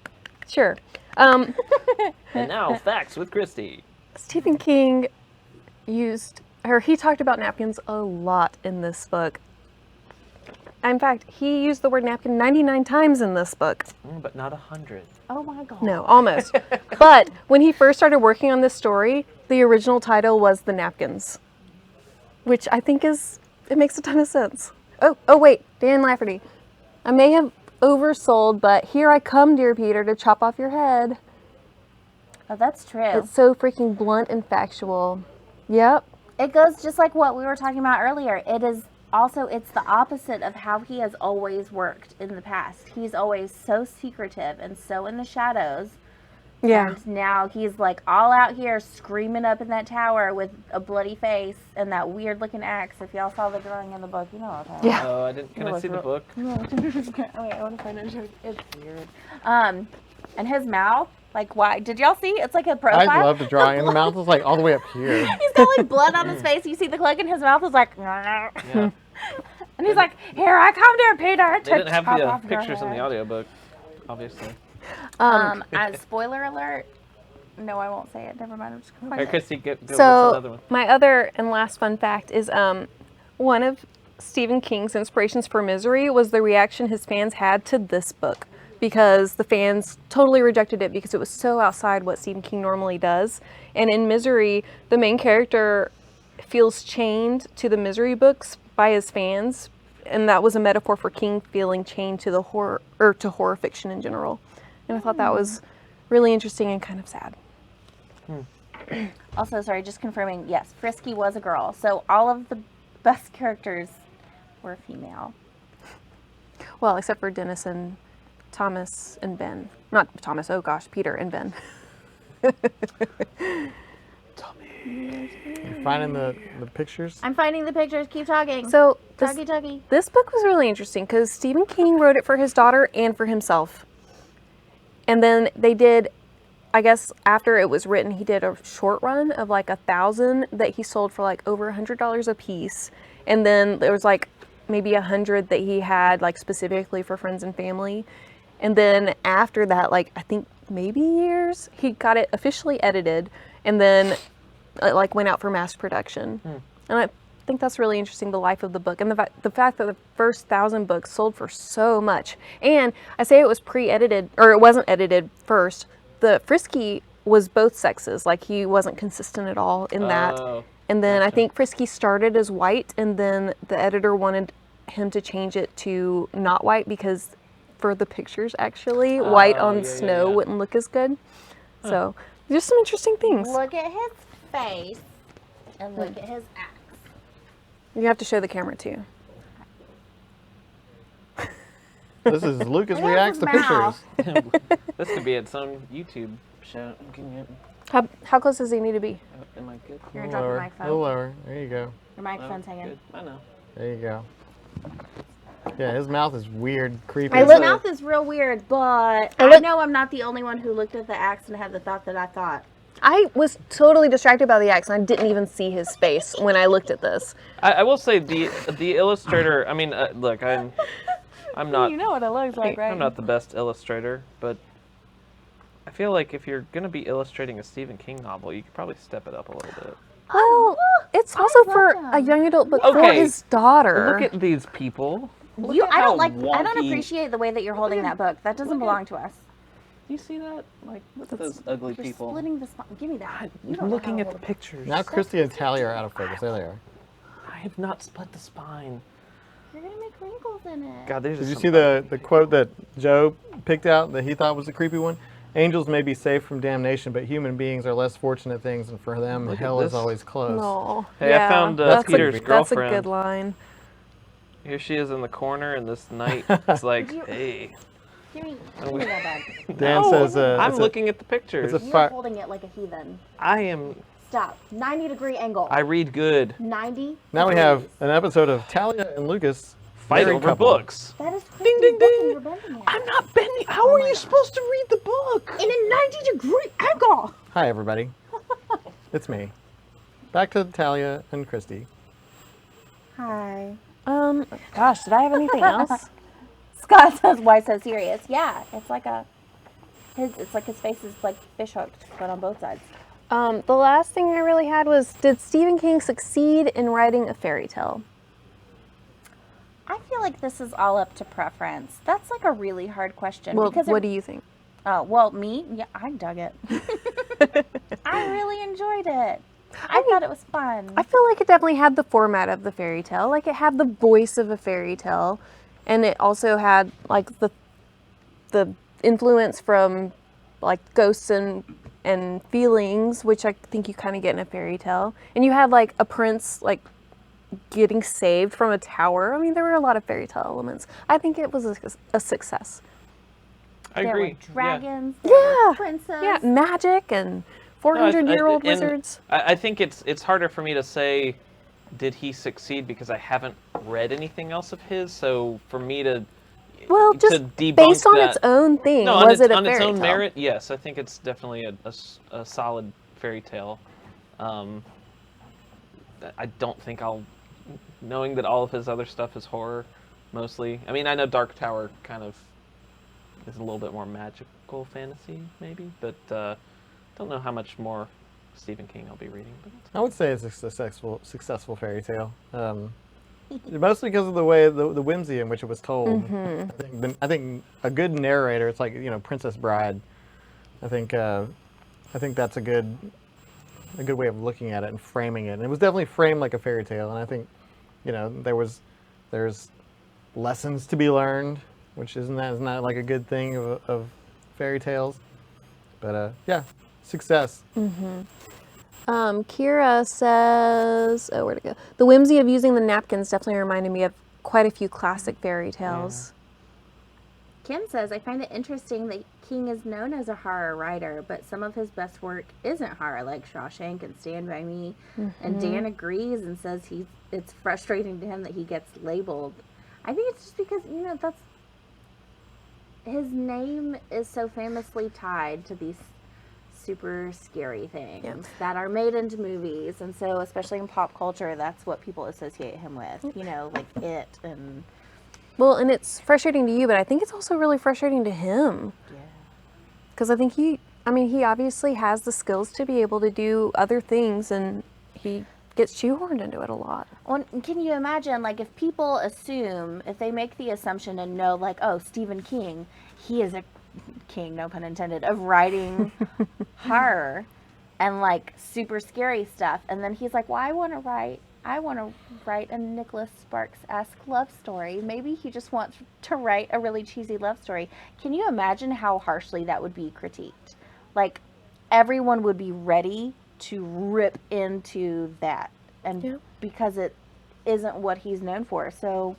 B: Sure.
C: And now facts with Christy.
B: Stephen King he talked about napkins a lot in this book. In fact, he used the word napkin 99 times in this book.
C: But not 100.
A: Oh my God.
B: No, almost. But when he first started working on this story, the original title was The Napkins, which I think it makes a ton of sense. Oh wait, Dan Lafferty. "I may have oversold, but here I come, dear Peter, to chop off your head."
A: Oh, that's true.
B: It's so freaking blunt and factual. Yep.
A: It goes just like what we were talking about earlier. It's the opposite of how he has always worked in the past. He's always so secretive and so in the shadows.
B: Yeah.
A: And now he's like all out here screaming up in that tower with a bloody face and that weird looking axe. If y'all saw the drawing in the book, you know what I'm talking
B: Yeah.
C: Oh, I didn't. Can
A: It
C: I
A: was
C: see the
A: real-
C: book?
A: Oh, wait, I want to find it. It's weird. And his mouth, like, why? Did y'all see? It's like a profile.
D: I love the drawing. And the mouth is like all the way up here.
A: He's got like blood on his face. You see the cloak, and his mouth is like,
C: Yeah.
A: and he's like, "Here I come, dear Peter."
C: They didn't have
A: chop
C: the
A: off your
C: pictures in the
A: head."
C: audiobook, obviously.
A: Spoiler alert. No, I won't say it. Never mind. I'm just gonna
C: All
A: find
C: right,
A: it.
C: Christy, go what's
B: So
C: another one?
B: my other and last fun fact is one of Stephen King's inspirations for Misery was the reaction his fans had to this book, because the fans totally rejected it because it was so outside what Stephen King normally does. And in Misery, the main character, feels chained to the Misery books by his fans, and that was a metaphor for King feeling chained to the horror or to horror fiction in general. And I thought that was really interesting and kind of sad.
A: Also, sorry, just confirming, yes, Frisky was a girl. So all of the best characters were female.
B: Well, except for Dennis and Thomas and Ben. Not Thomas, oh gosh, Peter and Ben.
D: You're finding the pictures?
A: I'm finding the pictures. Keep talking.
B: So
A: Tuggy.
B: this book was really interesting because Stephen King wrote it for his daughter and for himself. And then they did, I guess after it was written, he did a short run of like 1,000 that he sold for like over $100 a piece. And then there was like maybe 100 that he had like specifically for friends and family. And then after that, like I think maybe years, he got it officially edited and then it like went out for mass production. And I think that's really interesting, the life of the book and the fact that the first 1,000 books sold for so much. And I say it was pre-edited, or it wasn't edited first. The Frisky was both sexes, like he wasn't consistent at all in that. And then I think Frisky started as white, and then the editor wanted him to change it to not white because for the pictures actually, white on snow wouldn't look as good. So just some interesting things.
A: Look at his face and look at his axe.
B: You have to show the camera too.
D: This is Lucas
A: Look at
D: reacts
A: his
D: to
A: mouth.
D: pictures.
C: This could be its own YouTube show. Can you,
B: How close does he need to be?
C: am I good?
A: You're
D: A
A: gonna
D: little
A: drop your
D: lower. A
A: microphone.
D: little lower. There you go.
A: Your microphone's hanging.
C: Good. I know.
D: There you go. Yeah, his mouth is weird, creepy.
A: His mouth is real weird, but I know I'm not the only one who looked at the axe and had the thought that I thought.
B: I was totally distracted by the axe, and I didn't even see his face when I looked at this.
C: I will say the illustrator. I mean, look, I'm not.
A: You know what it looks like, right?
C: I'm not the best illustrator, but I feel like if you're gonna be illustrating a Stephen King novel, you could probably step it up a little bit.
B: Well, it's also for a young adult book for
C: Okay.
B: his daughter.
C: Look at these people. Look
A: You,
C: at
A: I
C: how
A: don't like. I don't
C: wonky-
A: appreciate the way that you're holding that book. That doesn't belong to us.
C: Do you see that? Like, look at those ugly
A: You're
C: people.
A: splitting the spine. Give me that. You
C: I'm
A: don't know
C: looking
A: how
C: at
A: to
C: the
A: hold
C: pictures.
D: Now Christy and Talia are out of focus. There they are.
C: I have not split the spine.
A: You're gonna make wrinkles in it.
C: God, there's.
D: Did you see the quote that Joe picked out that he thought was a creepy one? Angels may be safe from damnation, but human beings are less fortunate things, and for them,
C: Look at
D: hell is
C: this.
D: always close.
B: No.
C: Hey, I found,
B: that's
C: Peter's
B: That's a
C: girlfriend.
B: good line.
C: Here she is in the corner, and this knight is like, hey.
A: Give me that bag.
D: Dan
C: No,
D: says
C: I'm
D: it's
C: looking at the pictures.
D: it's a
A: You're
D: fire.
A: holding it like a heathen.
C: I am.
A: Stop. 90-degree angle.
C: I read good.
A: 90.
D: Now we have
A: degrees.
D: an episode of Talia and Lucas
C: Fight
D: married
C: over
D: couple.
C: books.
A: That is
C: Ding,
A: Christy's
C: ding,
A: book and
C: ding.
A: you're bending it.
C: I'm not bending. How are you supposed to read the book?
A: In a 90-degree angle.
D: Hi everybody, it's me. Back to Talia and Christy.
A: Hi.
B: Gosh, did I have anything else?
A: Scott says, "Why so serious?" Yeah, it's like his face is like fish hooked, but on both sides.
B: The last thing I really had was, did Stephen King succeed in writing a fairy tale?
A: I feel like this is all up to preference. That's like a really hard question.
B: Well,
A: because
B: what do you think?
A: Oh, well, me? Yeah, I dug it. I really enjoyed it. I thought it was fun.
B: I feel like it definitely had the format of the fairy tale. Like it had the voice of a fairy tale, and it also had like the influence from like ghosts and feelings, which I think you kind of get in a fairy tale. And you had like a prince like getting saved from a tower. I mean, there were a lot of fairy tale elements. I think it was a success.
C: I
A: there
C: agree.
A: were dragons. There were princes.
B: Yeah, magic and 400-year-old
C: and
B: wizards.
C: I think it's harder for me to say, did he succeed, because I haven't read anything else of his. So for me to
B: Well, just
C: debunk
B: based on
C: that,
B: its own thing,
C: no,
B: was it a
C: on
B: fairy
C: its own
B: tale?
C: merit, yes. I think it's definitely a solid fairy tale. I don't think knowing that all of his other stuff is horror, mostly. I mean, I know Dark Tower kind of is a little bit more magical fantasy, maybe, but don't know how much more Stephen King I'll be reading. But
D: I would say it's a successful fairy tale. Mostly because of the way the whimsy in which it was told. I think a good narrator, it's like Princess Bride. I think that's a good a good way of looking at it and framing it. And it was definitely framed like a fairy tale. And I think, there's lessons to be learned, which isn't like a good thing of fairy tales. But yeah, success.
B: Kira says, where'd it go? The whimsy of using the napkins definitely reminded me of quite a few classic fairy tales.
A: Kim says, I find it interesting that King is known as a horror writer, but some of his best work isn't horror, like Shawshank and Stand By Me. And Dan agrees and says it's frustrating to him that he gets labeled. I think it's just because, that's his name is so famously tied to these super scary things that are made into movies. And so, especially in pop culture, that's what people associate him with, like It and...
B: Well, and it's frustrating to you, but I think it's also really frustrating to him.
A: Yeah.
B: Because I think he obviously has the skills to be able to do other things, and he gets shoehorned into it a lot.
A: Well, can you imagine, like, if people assume, if they make the assumption and know, like, oh, Stephen King, he is a king, no pun intended, of writing horror and, like, super scary stuff. And then he's like, well, I want to write a Nicholas Sparks-esque love story. Maybe he just wants to write a really cheesy love story. Can you imagine how harshly that would be critiqued? Like, everyone would be ready to rip into that. And because it isn't what he's known for. So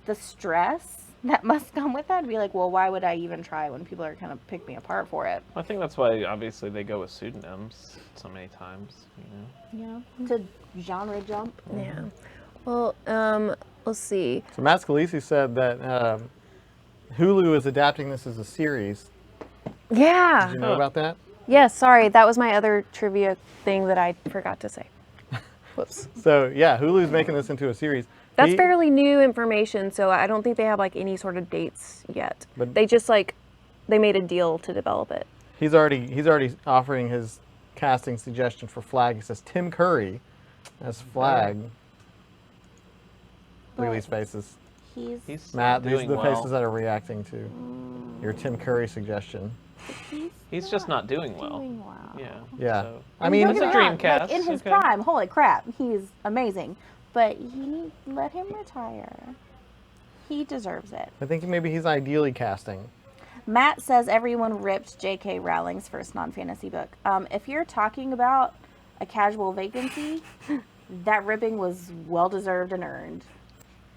A: the stress that must come with that, to be like, well, why would I even try when people are kind of pick me apart for it?
C: I think that's why, obviously, they go with pseudonyms so many times,
A: Yeah. To genre jump.
B: Yeah. Well, let's see.
D: So Matt Scalisi said that Hulu is adapting this as a series.
B: Yeah.
D: Did you know about that?
B: Yeah, sorry. That was my other trivia thing that I forgot to say. Whoops.
D: So yeah, Hulu's making this into a series.
B: That's fairly new information, so I don't think they have like any sort of dates yet.
D: But
B: they just they made a deal to develop it.
D: He's already offering his casting suggestion for Flag. He says Tim Curry as Flag. Look at these faces.
A: He's
D: Matt, these are
C: doing
D: the
C: well.
D: faces that are reacting to your Tim Curry suggestion.
C: He's just not doing well.
A: doing well.
C: Yeah.
D: Yeah.
C: So.
D: I mean,
A: Don't
C: it's
A: get
C: a
A: me
C: dream
A: wrong,
C: cast.
A: Like, in his
C: Okay.
A: prime, holy crap, he's amazing. But let him retire. He deserves it.
D: I think maybe he's ideally casting.
A: Matt says everyone ripped J.K. Rowling's first non-fantasy book. If you're talking about a casual vacancy, that ripping was well-deserved and earned.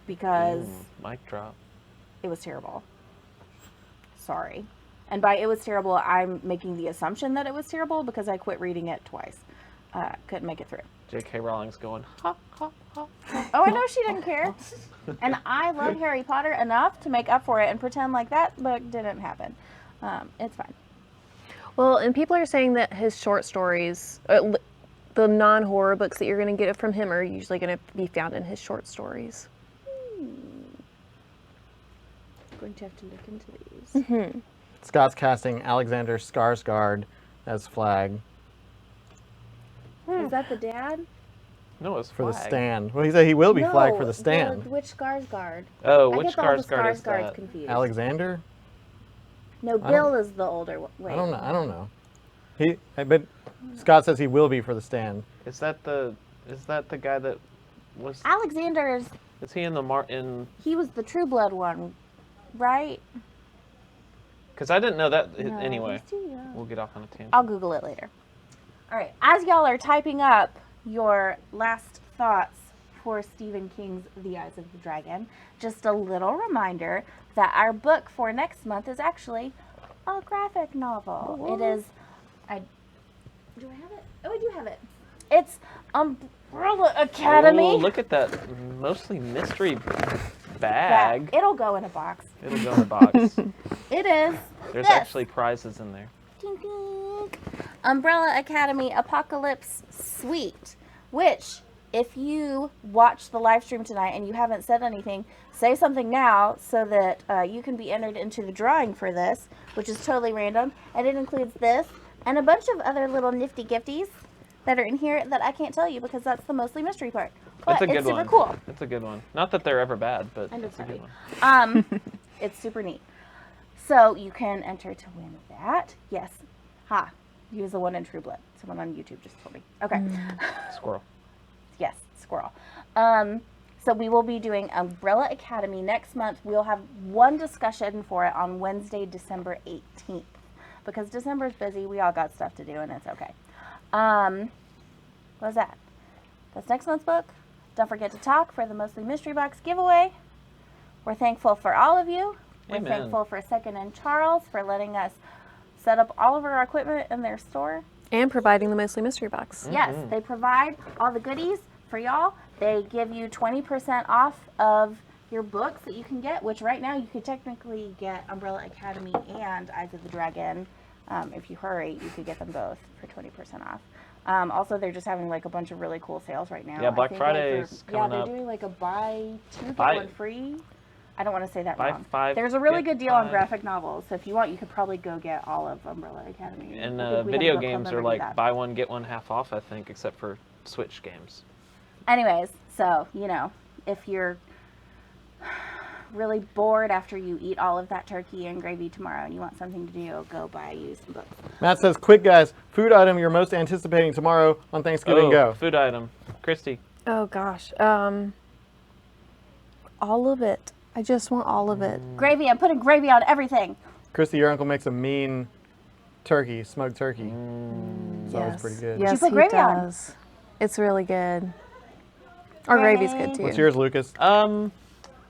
A: Because
C: Mic drop.
A: it was terrible. Sorry. And by it was terrible, I'm making the assumption that it was terrible because I quit reading it twice. Couldn't make it through.
C: J.K. Rowling's going, ha, ha, ha.
A: Oh, I know she didn't care. And I love Harry Potter enough to make up for it and pretend like that book didn't happen. It's fine.
B: Well, and people are saying that his short stories, the non-horror books that you're going to get from him, are usually going to be found in his short stories.
A: Going to have to look into these.
D: Scott's casting Alexander Skarsgård as Flag
A: Is that the dad?
C: No, it's
D: for the
C: Flag.
D: Stand. Well, he said he will be Flag for the
A: No,
D: Stand.
A: which Skarsgård?
C: Oh,
A: I
C: which
A: get all the
C: Skarsgård is
A: Skarsgårds
C: that?
A: confused.
D: Alexander?
A: No, Bill is the older one. Wait.
D: I don't know. But Scott says he will be for the Stand.
C: Is that the guy that was?
A: Alexander's,
C: Is he in the
A: he was the True Blood one, right?
C: Because I didn't know that.
A: No,
C: Anyway,
A: he's too young.
C: we'll get off on a tangent.
A: I'll Google it later. All right. As y'all are typing up your last thoughts for Stephen King's The Eyes of the Dragon, just a little reminder that our book for next month is actually a graphic novel. It is. Do I have it? Oh, I do have it. It's Umbrella Academy.
C: Oh, look at that mostly mystery bag.
A: It'll go in a box.
C: It'll go in the box.
A: It is.
C: There's
A: this.
C: actually prizes in there.
A: Ding, ding. Umbrella Academy Apocalypse Suite, which, if you watch the live stream tonight and you haven't said anything, say something now so that you can be entered into the drawing for this, which is totally random. And it includes this and a bunch of other little nifty gifties that are in here that I can't tell you because that's the mostly mystery part. But
C: It's a good
A: it's super
C: one.
A: cool.
C: It's a good one. Not that they're ever bad, but
A: And
C: it's a good
A: funny.
C: one.
A: It's super neat. So you can enter to win that. Yes. Ha. Use the one in True Blood. Someone on YouTube just told me. Okay.
C: Squirrel.
A: Yes, squirrel. So we will be doing Umbrella Academy next month. We'll have one discussion for it on Wednesday, December 18th. Because December's busy, we all got stuff to do, and it's okay. What was that? That's next month's book. Don't forget to talk for the Mostly Mystery Box giveaway. We're thankful for all of you. We're
C: Amen.
A: thankful for Second and Charles for letting us set up all of our equipment in their store.
B: And providing the Mostly Mystery Box.
A: Yes, they provide all the goodies for y'all. They give you 20% off of your books that you can get, which right now you could technically get Umbrella Academy and Eyes of the Dragon. If you hurry, you could get them both for 20% off. Also, they're just having like a bunch of really cool sales right now.
C: Yeah, Black
A: I think,
C: Friday's coming
A: they're
C: up.
A: doing like a buy two, get
C: Buy-
A: one free. I don't want to say that
C: Buy
A: wrong.
C: five,
A: There's a really
C: get
A: good deal on
C: five.
A: graphic novels, so if you want, you could probably go get all of Umbrella Academy.
C: And
A: I think we have a
C: video
A: book club
C: games are
A: member do
C: like
A: that.
C: buy one, get one half off, I think, except for Switch games.
A: Anyways, so, if you're really bored after you eat all of that turkey and gravy tomorrow and you want something to do, go buy you some books.
D: Matt says, quick guys, food item you're most anticipating tomorrow on Thanksgiving Go.
C: Food item. Christy.
B: Oh gosh. All of it. I just want all of it.
A: Gravy, I'm putting gravy on everything.
D: Christy, your uncle makes a mean turkey, smoked turkey. It's always
B: Yes.
D: pretty good.
B: Yes,
A: put
B: he
A: gravy on?
B: does. It's really good. Our gravy's good too.
D: What's yours, Lucas?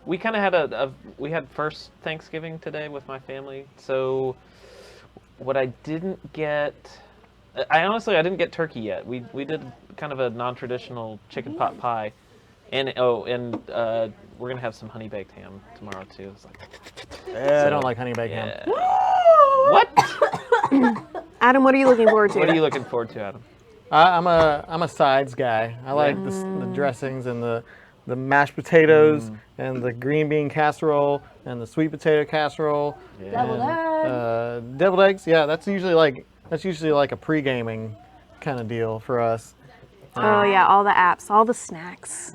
C: We kind of had we had first Thanksgiving today with my family. So what I didn't get, I didn't get turkey yet. We did kind of a non-traditional chicken pot pie, and we're gonna have some honey baked ham tomorrow too. It's like,
D: I don't like honey baked ham.
C: yeah. What?
B: Adam, what are you looking forward to?
C: What are you looking forward to, Adam?
D: I'm a sides guy. I like the dressings and the mashed potatoes and the green bean casserole and the sweet potato casserole.
A: Deviled eggs.
D: Deviled eggs. Yeah, that's usually like a pre-gaming kind of deal for us.
B: Oh yeah, all the apps, all the snacks.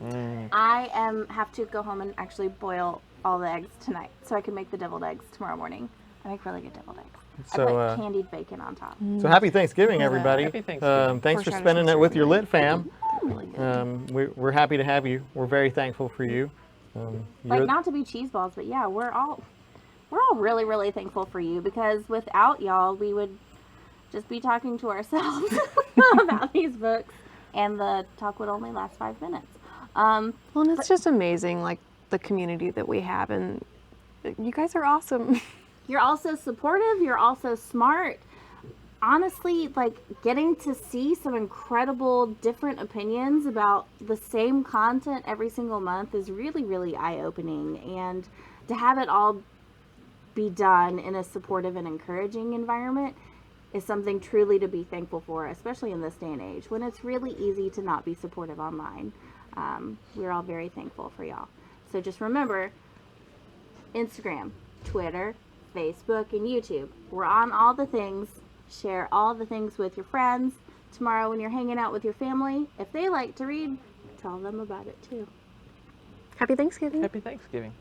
A: I have to go home and actually boil all the eggs tonight so I can make the deviled eggs tomorrow morning. I make really good deviled eggs. I
D: So,
A: put candied bacon on top.
D: So happy Thanksgiving, everybody.
C: Happy Thanksgiving.
D: Thanks for
B: Horseradish
D: spending it
B: and
D: with your lit fam.
A: Really good.
D: We're happy to have you. We're very thankful for you.
A: Like, not to be cheese balls, but yeah, we're all really, really thankful for you, because without y'all, we would just be talking to ourselves about these books, and the talk would only last 5 minutes.
B: Well, and it's just amazing, like the community that we have, and you guys are awesome.
A: You're also supportive. You're also smart. Honestly, like, getting to see some incredible different opinions about the same content every single month is really, really eye-opening. And to have it all be done in a supportive and encouraging environment is something truly to be thankful for, especially in this day and age when it's really easy to not be supportive online. We're all very thankful for y'all. So just remember, Instagram, Twitter, Facebook, and YouTube. We're on all the things. Share all the things with your friends. Tomorrow when you're hanging out with your family, if they like to read, tell them about it too.
B: Happy Thanksgiving.
C: Happy Thanksgiving.